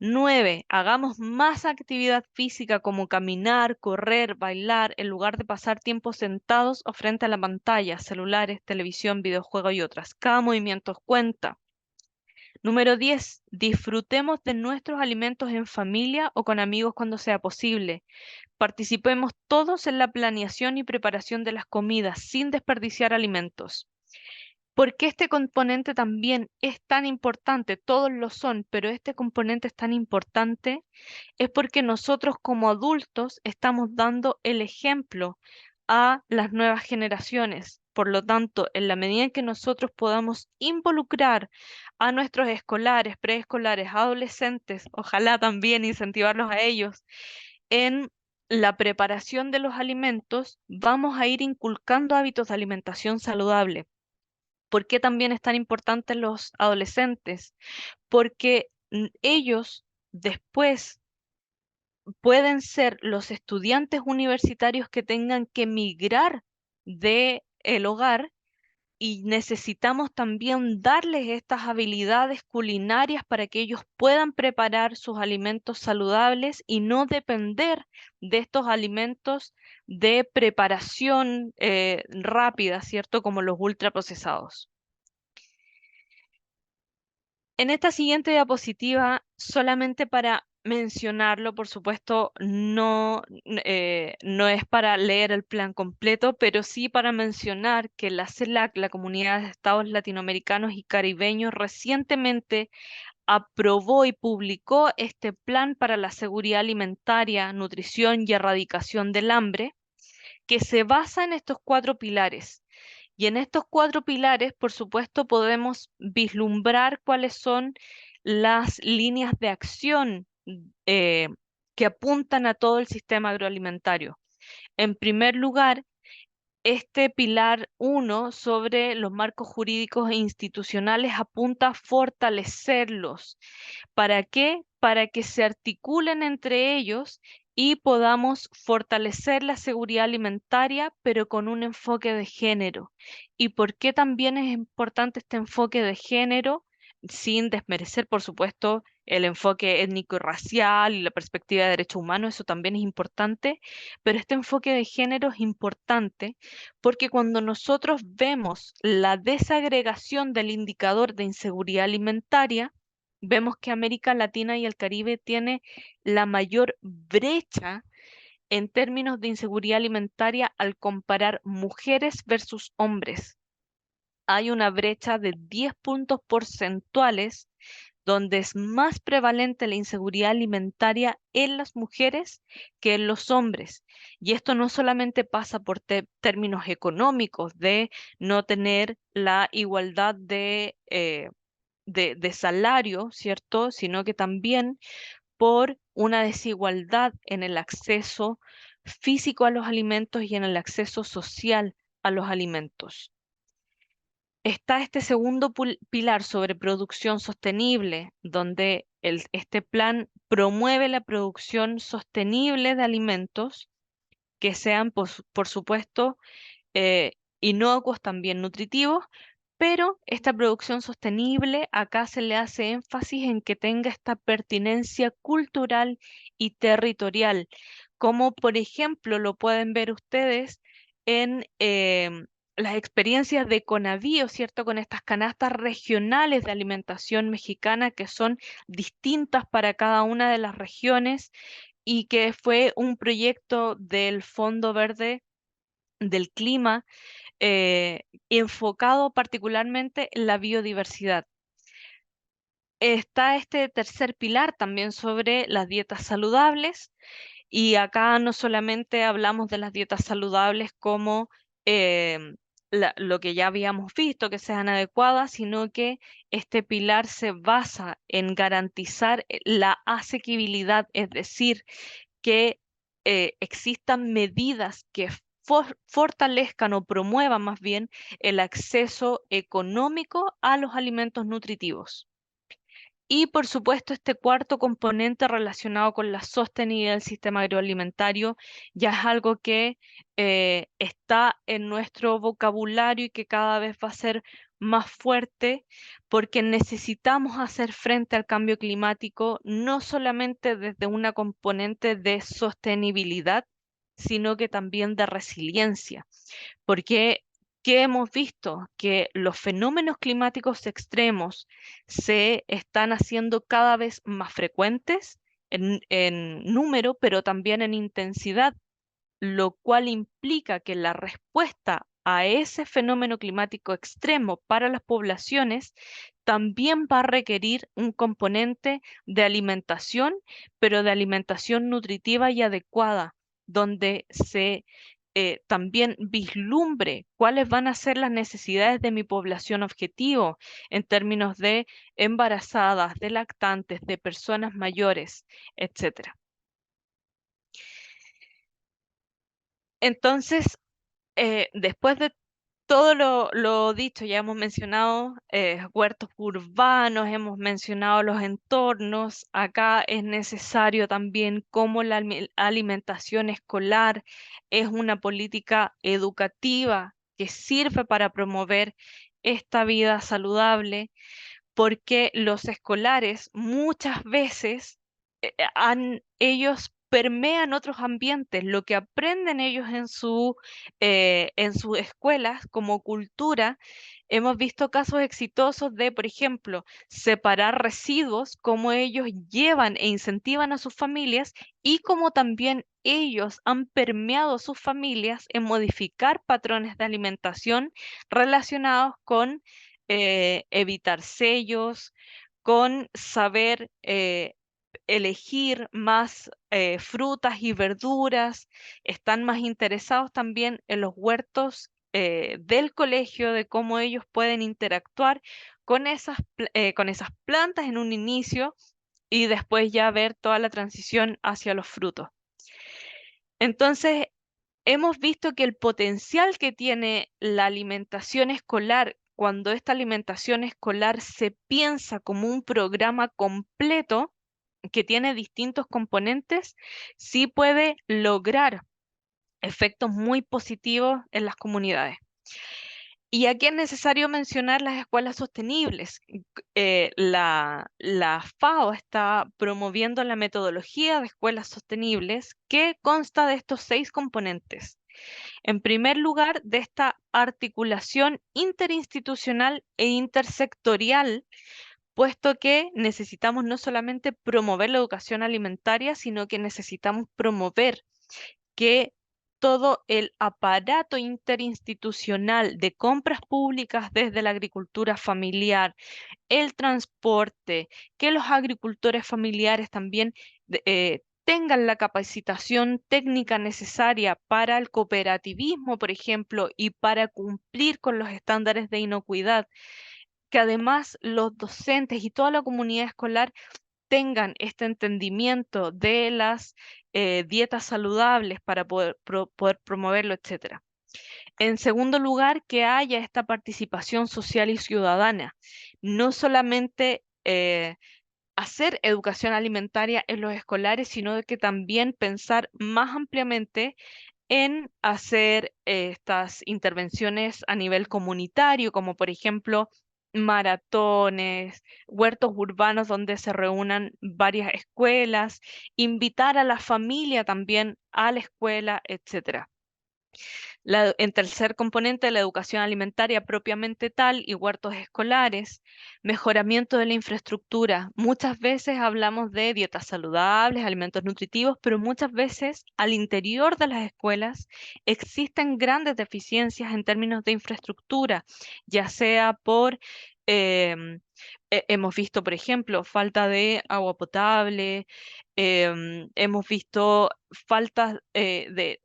9. Hagamos más actividad física como caminar, correr, bailar, en lugar de pasar tiempo sentados o frente a la pantalla, celulares, televisión, videojuegos y otras. Cada movimiento cuenta. Número 10. Disfrutemos de nuestros alimentos en familia o con amigos cuando sea posible. Participemos todos en la planeación y preparación de las comidas sin desperdiciar alimentos. ¿Por qué este componente también es tan importante? Todos lo son, pero este componente es tan importante es porque nosotros como adultos estamos dando el ejemplo a las nuevas generaciones. Por lo tanto, en la medida en que nosotros podamos involucrar a nuestros escolares, preescolares, adolescentes, ojalá también incentivarlos a ellos en la preparación de los alimentos, vamos a ir inculcando hábitos de alimentación saludable. ¿Por qué también es tan importante los adolescentes? Porque ellos después pueden ser los estudiantes universitarios que tengan que migrar del hogar y necesitamos también darles estas habilidades culinarias para que ellos puedan preparar sus alimentos saludables y no depender de estos alimentos de preparación rápida, ¿cierto? Como los ultraprocesados. En esta siguiente diapositiva, solamente para mencionarlo, por supuesto, no es para leer el plan completo, pero sí para mencionar que la CELAC, la Comunidad de Estados Latinoamericanos y Caribeños, recientemente aprobó y publicó este plan para la seguridad alimentaria, nutrición y erradicación del hambre, que se basa en estos 4 pilares. Y en estos 4 pilares, por supuesto, podemos vislumbrar cuáles son las líneas de acción eh, que apuntan a todo el sistema agroalimentario. En primer lugar, este pilar 1 sobre los marcos jurídicos e institucionales apunta a fortalecerlos. ¿Para qué? Para que se articulen entre ellos y podamos fortalecer la seguridad alimentaria, pero con un enfoque de género. ¿Y por qué también es importante este enfoque de género? sin desmerecer, por supuesto, el enfoque étnico y racial y la perspectiva de derechos humanos, eso también es importante, pero este enfoque de género es importante porque cuando nosotros vemos la desagregación del indicador de inseguridad alimentaria, vemos que América Latina y el Caribe tiene la mayor brecha en términos de inseguridad alimentaria al comparar mujeres versus hombres. Hay una brecha de 10 puntos porcentuales donde es más prevalente la inseguridad alimentaria en las mujeres que en los hombres. Y esto no solamente pasa por términos económicos, de no tener la igualdad de salario, ¿cierto? Sino que también por una desigualdad en el acceso físico a los alimentos y en el acceso social a los alimentos. Está este segundo pilar sobre producción sostenible, donde este plan promueve la producción sostenible de alimentos que sean, por supuesto, inocuos, también nutritivos, pero esta producción sostenible acá se le hace énfasis en que tenga esta pertinencia cultural y territorial, como por ejemplo lo pueden ver ustedes en las experiencias de Conavío, ¿cierto? Con estas canastas regionales de alimentación mexicana que son distintas para cada una de las regiones y que fue un proyecto del Fondo Verde del Clima enfocado particularmente en la biodiversidad. Está este tercer pilar también sobre las dietas saludables y acá no solamente hablamos de las dietas saludables como lo que ya habíamos visto, que sean adecuadas, sino que este pilar se basa en garantizar la asequibilidad, es decir, que existan medidas que fortalezcan o promuevan más bien el acceso económico a los alimentos nutritivos. Y por supuesto, este cuarto componente relacionado con la sostenibilidad del sistema agroalimentario ya es algo que está en nuestro vocabulario y que cada vez va a ser más fuerte porque necesitamos hacer frente al cambio climático no solamente desde una componente de sostenibilidad, sino que también de resiliencia. Porque ¿qué hemos visto? Que los fenómenos climáticos extremos se están haciendo cada vez más frecuentes en número, pero también en intensidad, lo cual implica que la respuesta a ese fenómeno climático extremo para las poblaciones también va a requerir un componente de alimentación, pero de alimentación nutritiva y adecuada, donde se también vislumbre cuáles van a ser las necesidades de mi población objetivo en términos de embarazadas, de lactantes, de personas mayores, etc. Entonces, después de todo lo dicho, ya hemos mencionado huertos urbanos, hemos mencionado los entornos. Acá es necesario también cómo la alimentación escolar es una política educativa que sirve para promover esta vida saludable, porque los escolares muchas veces ellos permean otros ambientes, lo que aprenden ellos en sus escuelas como cultura. Hemos visto casos exitosos de, por ejemplo, separar residuos, cómo ellos llevan e incentivan a sus familias y cómo también ellos han permeado a sus familias en modificar patrones de alimentación relacionados con evitar sellos, con saber elegir más frutas y verduras, están más interesados también en los huertos del colegio, de cómo ellos pueden interactuar con esas plantas en un inicio y después ya ver toda la transición hacia los frutos. Entonces, hemos visto que el potencial que tiene la alimentación escolar, cuando esta alimentación escolar se piensa como un programa completo que tiene distintos componentes, sí puede lograr efectos muy positivos en las comunidades. Y aquí es necesario mencionar las escuelas sostenibles. La FAO está promoviendo la metodología de escuelas sostenibles que consta de estos 6 componentes. En primer lugar, de esta articulación interinstitucional e intersectorial, puesto que necesitamos no solamente promover la educación alimentaria, sino que necesitamos promover que todo el aparato interinstitucional de compras públicas desde la agricultura familiar, el transporte, que los agricultores familiares también tengan la capacitación técnica necesaria para el cooperativismo, por ejemplo, y para cumplir con los estándares de inocuidad, que además los docentes y toda la comunidad escolar tengan este entendimiento de las dietas saludables para poder promoverlo, etc. En segundo lugar, que haya esta participación social y ciudadana, no solamente hacer educación alimentaria en los escolares, sino que también pensar más ampliamente en hacer estas intervenciones a nivel comunitario, como por ejemplo maratones, huertos urbanos donde se reúnan varias escuelas, invitar a la familia también a la escuela, etc. En tercer componente, la educación alimentaria propiamente tal y huertos escolares, mejoramiento de la infraestructura. Muchas veces hablamos de dietas saludables, alimentos nutritivos, pero muchas veces al interior de las escuelas existen grandes deficiencias en términos de infraestructura, ya sea por... hemos visto, por ejemplo, falta de agua potable, hemos visto falta de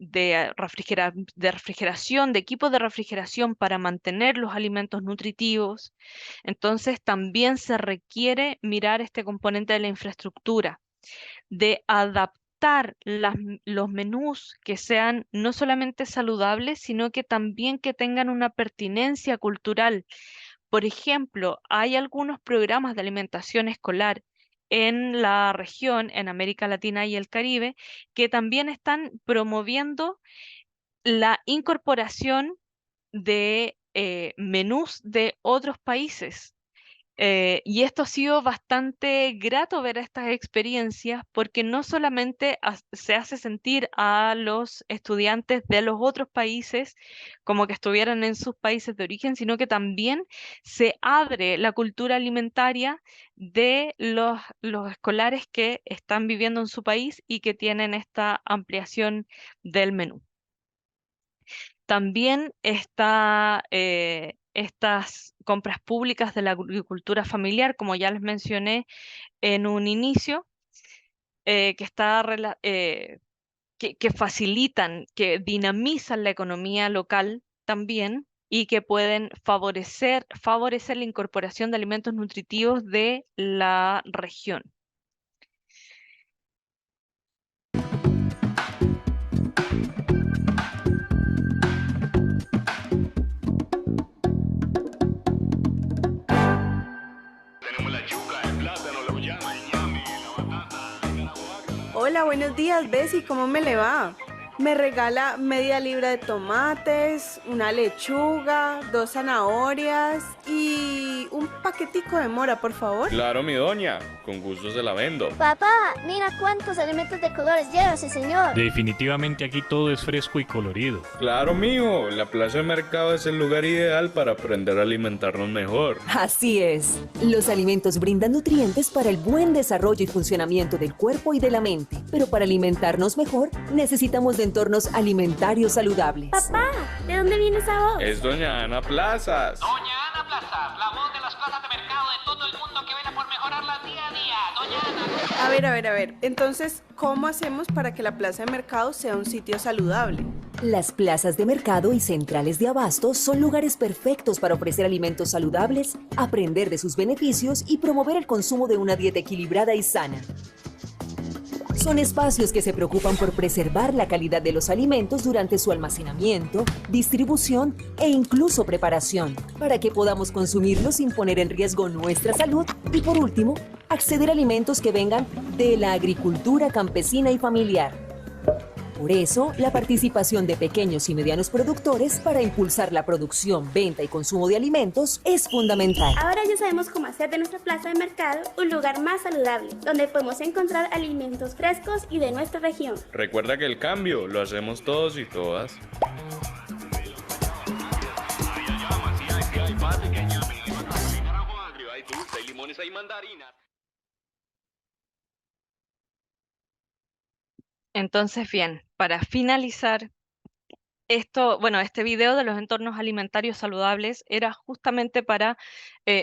refrigeración, de equipos de refrigeración para mantener los alimentos nutritivos. Entonces, también se requiere mirar este componente de la infraestructura, de adaptar los menús que sean no solamente saludables, sino que también que tengan una pertinencia cultural. Por ejemplo, hay algunos programas de alimentación escolar en la región, en América Latina y el Caribe, que también están promoviendo la incorporación de menús de otros países. Y esto ha sido bastante grato ver estas experiencias porque no solamente se hace sentir a los estudiantes de los otros países como que estuvieran en sus países de origen, sino que también se abre la cultura alimentaria de los escolares que están viviendo en su país y que tienen esta ampliación del menú. También está estas compras públicas de la agricultura familiar, como ya les mencioné en un inicio, que facilitan, que dinamizan la economía local también y que pueden favorecer la incorporación de alimentos nutritivos de la región. Hola, buenos días, Bessie, ¿cómo me le va? Me regala media libra de tomates, una lechuga, 2 zanahorias y un paquetico de mora, por favor. Claro, mi doña, con gusto se la vendo. Papá, mira cuántos alimentos de colores lleva ese señor. Definitivamente aquí todo es fresco y colorido. Claro, mijo, la plaza de mercado es el lugar ideal para aprender a alimentarnos mejor. Así es. Los alimentos brindan nutrientes para el buen desarrollo y funcionamiento del cuerpo y de la mente. Pero para alimentarnos mejor, necesitamos de entornos alimentarios saludables. Papá, ¿de dónde viene esa voz? Es doña Ana Plazas. Doña Ana Plazas, la voz de las plazas de mercado de todo el mundo que vela por mejorarlas día a día. Doña Ana. A ver. Entonces, ¿cómo hacemos para que la plaza de mercado sea un sitio saludable? Las plazas de mercado y centrales de abasto son lugares perfectos para ofrecer alimentos saludables, aprender de sus beneficios y promover el consumo de una dieta equilibrada y sana. Son espacios que se preocupan por preservar la calidad de los alimentos durante su almacenamiento, distribución e incluso preparación, para que podamos consumirlos sin poner en riesgo nuestra salud y, por último, acceder a alimentos que vengan de la agricultura campesina y familiar. Por eso, la participación de pequeños y medianos productores para impulsar la producción, venta y consumo de alimentos es fundamental. Ahora ya sabemos cómo hacer de nuestra plaza de mercado un lugar más saludable, donde podemos encontrar alimentos frescos y de nuestra región. Recuerda que el cambio lo hacemos todos y todas. Entonces, bien, para finalizar, este video de los entornos alimentarios saludables era justamente para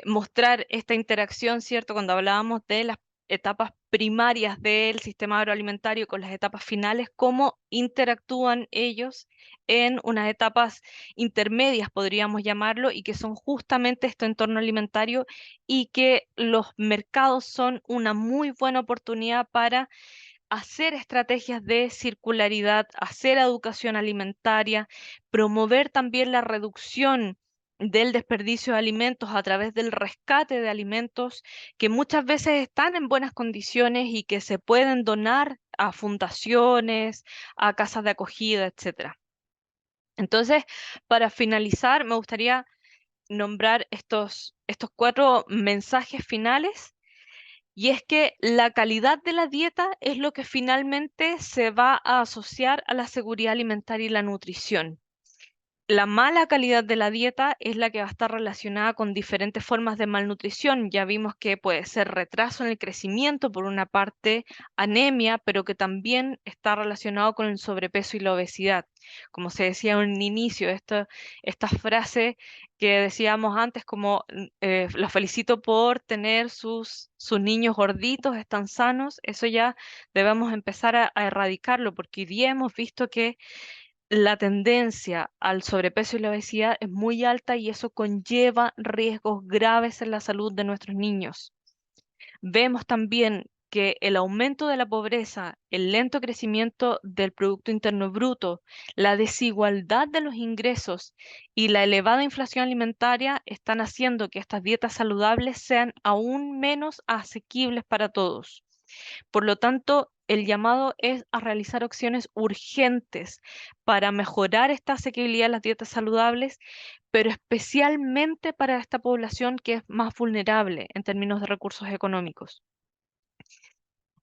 mostrar esta interacción, ¿cierto? Cuando hablábamos de las etapas primarias del sistema agroalimentario con las etapas finales, cómo interactúan ellos en unas etapas intermedias, podríamos llamarlo, y que son justamente este entorno alimentario y que los mercados son una muy buena oportunidad para hacer estrategias de circularidad, hacer educación alimentaria, promover también la reducción del desperdicio de alimentos a través del rescate de alimentos que muchas veces están en buenas condiciones y que se pueden donar a fundaciones, a casas de acogida, etc. Entonces, para finalizar, me gustaría nombrar estos 4 mensajes finales. Y es que la calidad de la dieta es lo que finalmente se va a asociar a la seguridad alimentaria y la nutrición. La mala calidad de la dieta es la que va a estar relacionada con diferentes formas de malnutrición. Ya vimos que puede ser retraso en el crecimiento, por una parte, anemia, pero que también está relacionado con el sobrepeso y la obesidad. Como se decía en un inicio, esta frase que decíamos antes, como los felicito por tener sus niños gorditos, están sanos, eso ya debemos empezar a erradicarlo, porque hoy día hemos visto que la tendencia al sobrepeso y la obesidad es muy alta y eso conlleva riesgos graves en la salud de nuestros niños. Vemos también que el aumento de la pobreza, el lento crecimiento del Producto Interno Bruto, la desigualdad de los ingresos y la elevada inflación alimentaria están haciendo que estas dietas saludables sean aún menos asequibles para todos. Por lo tanto, el llamado es a realizar acciones urgentes para mejorar esta asequibilidad de las dietas saludables, pero especialmente para esta población que es más vulnerable en términos de recursos económicos.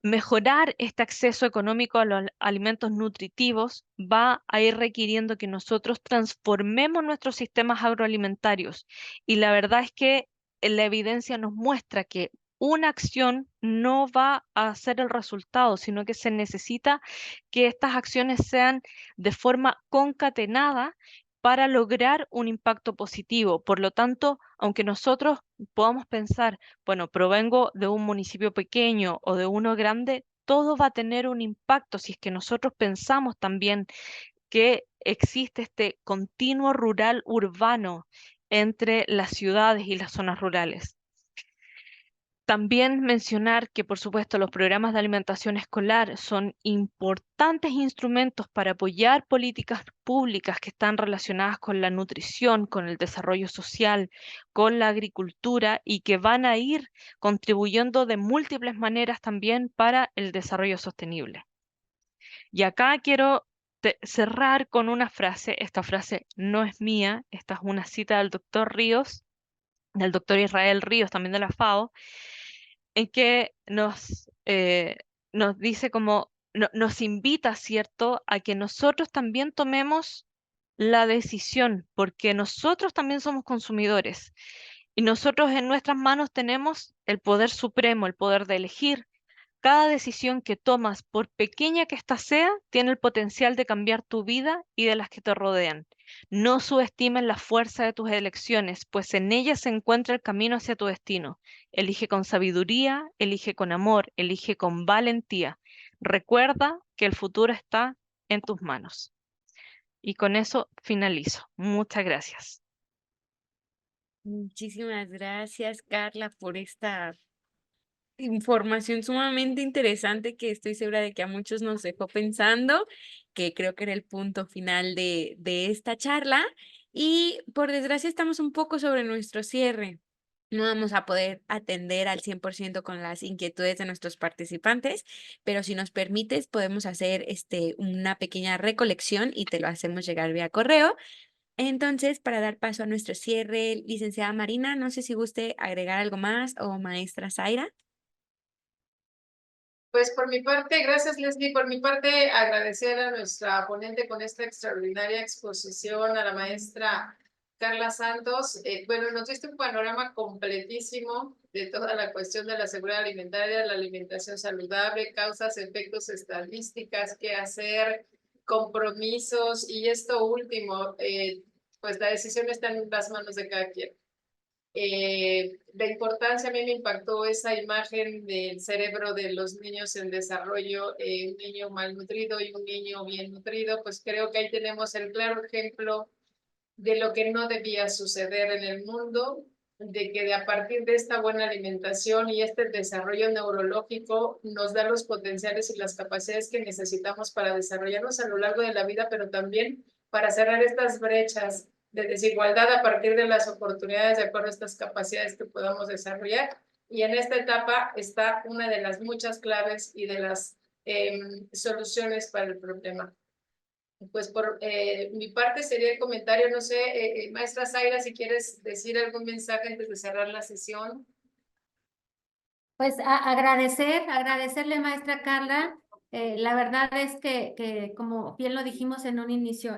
Mejorar este acceso económico a los alimentos nutritivos va a ir requiriendo que nosotros transformemos nuestros sistemas agroalimentarios. Y la verdad es que la evidencia nos muestra que una acción no va a ser el resultado, sino que se necesita que estas acciones sean de forma concatenada para lograr un impacto positivo. Por lo tanto, aunque nosotros podamos pensar, bueno, provengo de un municipio pequeño o de uno grande, todo va a tener un impacto si es que nosotros pensamos también que existe este continuo rural urbano entre las ciudades y las zonas rurales. También mencionar que, por supuesto, los programas de alimentación escolar son importantes instrumentos para apoyar políticas públicas que están relacionadas con la nutrición, con el desarrollo social, con la agricultura y que van a ir contribuyendo de múltiples maneras también para el desarrollo sostenible. Y acá quiero cerrar con una frase. Esta frase no es mía, esta es una cita del doctor Ríos, del doctor Israel Ríos, también de la FAO, en que nos dice nos invita, ¿cierto?, a que nosotros también tomemos la decisión, porque nosotros también somos consumidores y nosotros en nuestras manos tenemos el poder supremo, el poder de elegir. Cada decisión que tomas, por pequeña que ésta sea, tiene el potencial de cambiar tu vida y de las que te rodean. No subestimen la fuerza de tus elecciones, pues en ellas se encuentra el camino hacia tu destino. Elige con sabiduría, elige con amor, elige con valentía. Recuerda que el futuro está en tus manos. Y con eso finalizo. Muchas gracias. Muchísimas gracias, Carla, por esta información sumamente interesante que estoy segura de que a muchos nos dejó pensando, que creo que era el punto final de esta charla. Y por desgracia estamos un poco sobre nuestro cierre. No vamos a poder atender al 100% con las inquietudes de nuestros participantes, pero si nos permites, podemos hacer una pequeña recolección y te lo hacemos llegar vía correo. Entonces, para dar paso a nuestro cierre, licenciada Marina, no sé si guste agregar algo más o maestra Zaira. Pues por mi parte, gracias Leslie, por mi parte agradecer a nuestra ponente con esta extraordinaria exposición, a la maestra Carla Santos. Bueno, nos diste un panorama completísimo de toda la cuestión de la seguridad alimentaria, la alimentación saludable, causas, efectos, estadísticas, qué hacer, compromisos y esto último, pues la decisión está en las manos de cada quien. La importancia, a mí me impactó esa imagen del cerebro de los niños en desarrollo, un niño malnutrido y un niño bien nutrido, pues creo que ahí tenemos el claro ejemplo de lo que no debía suceder en el mundo, de que a partir de esta buena alimentación y este desarrollo neurológico nos da los potenciales y las capacidades que necesitamos para desarrollarnos a lo largo de la vida, pero también para cerrar estas brechas de desigualdad a partir de las oportunidades de acuerdo a estas capacidades que podamos desarrollar. Y en esta etapa está una de las muchas claves y de las soluciones para el problema. Pues por mi parte sería el comentario, no sé, maestra Zaira, si quieres decir algún mensaje antes de cerrar la sesión. Pues agradecerle, maestra Carla. La verdad es que, como bien lo dijimos en un inicio,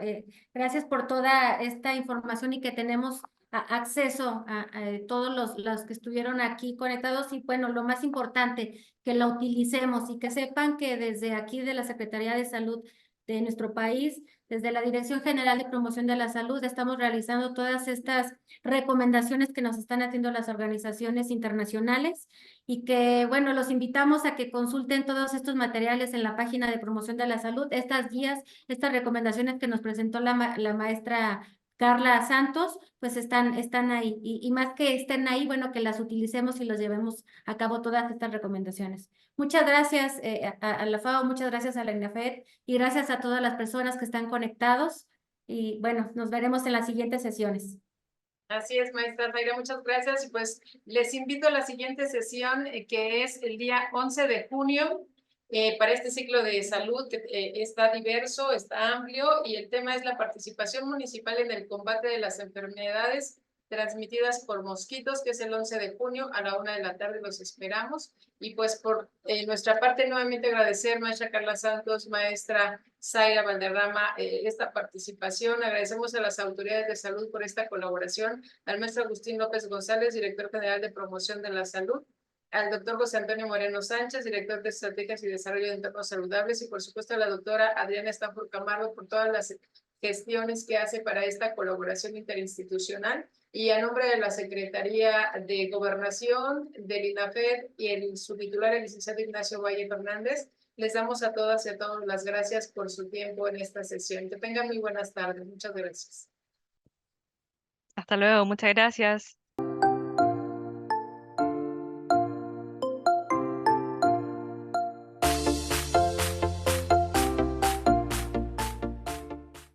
gracias por toda esta información y que tenemos acceso a todos los que estuvieron aquí conectados y bueno, lo más importante, que la utilicemos y que sepan que desde aquí de la Secretaría de Salud de nuestro país, desde la Dirección General de Promoción de la Salud, estamos realizando todas estas recomendaciones que nos están haciendo las organizaciones internacionales y que, bueno, los invitamos a que consulten todos estos materiales en la página de promoción de la salud, estas guías, estas recomendaciones que nos presentó la maestra Carla Santos, pues están ahí. Y más que estén ahí, bueno, que las utilicemos y los llevemos a cabo todas estas recomendaciones. Muchas gracias a la FAO, muchas gracias a la INAFED y gracias a todas las personas que están conectados. Y bueno, nos veremos en las siguientes sesiones. Así es, maestra Zaira, muchas gracias. Y pues les invito a la siguiente sesión, que es el día 11 de junio, para este ciclo de salud que está diverso, está amplio, y el tema es la participación municipal en el combate de las enfermedades transmitidas por mosquitos, que es el 11 de junio a la 1 de la tarde, los esperamos. Y pues por nuestra parte, nuevamente agradecer, maestra Carla Santos, maestra Zaira Valderrama, esta participación. Agradecemos a las autoridades de salud por esta colaboración, al maestro Agustín López González, director general de promoción de la salud, al doctor José Antonio Moreno Sánchez, director de estrategias y desarrollo de entornos saludables, y por supuesto a la doctora Adriana Stanford Camargo por todas las gestiones que hace para esta colaboración interinstitucional. Y a nombre de la Secretaría de Gobernación, del INAFED y el subtitular, el licenciado Ignacio Valle Fernández, les damos a todas y a todos las gracias por su tiempo en esta sesión. Que tengan muy buenas tardes. Muchas gracias. Hasta luego, muchas gracias.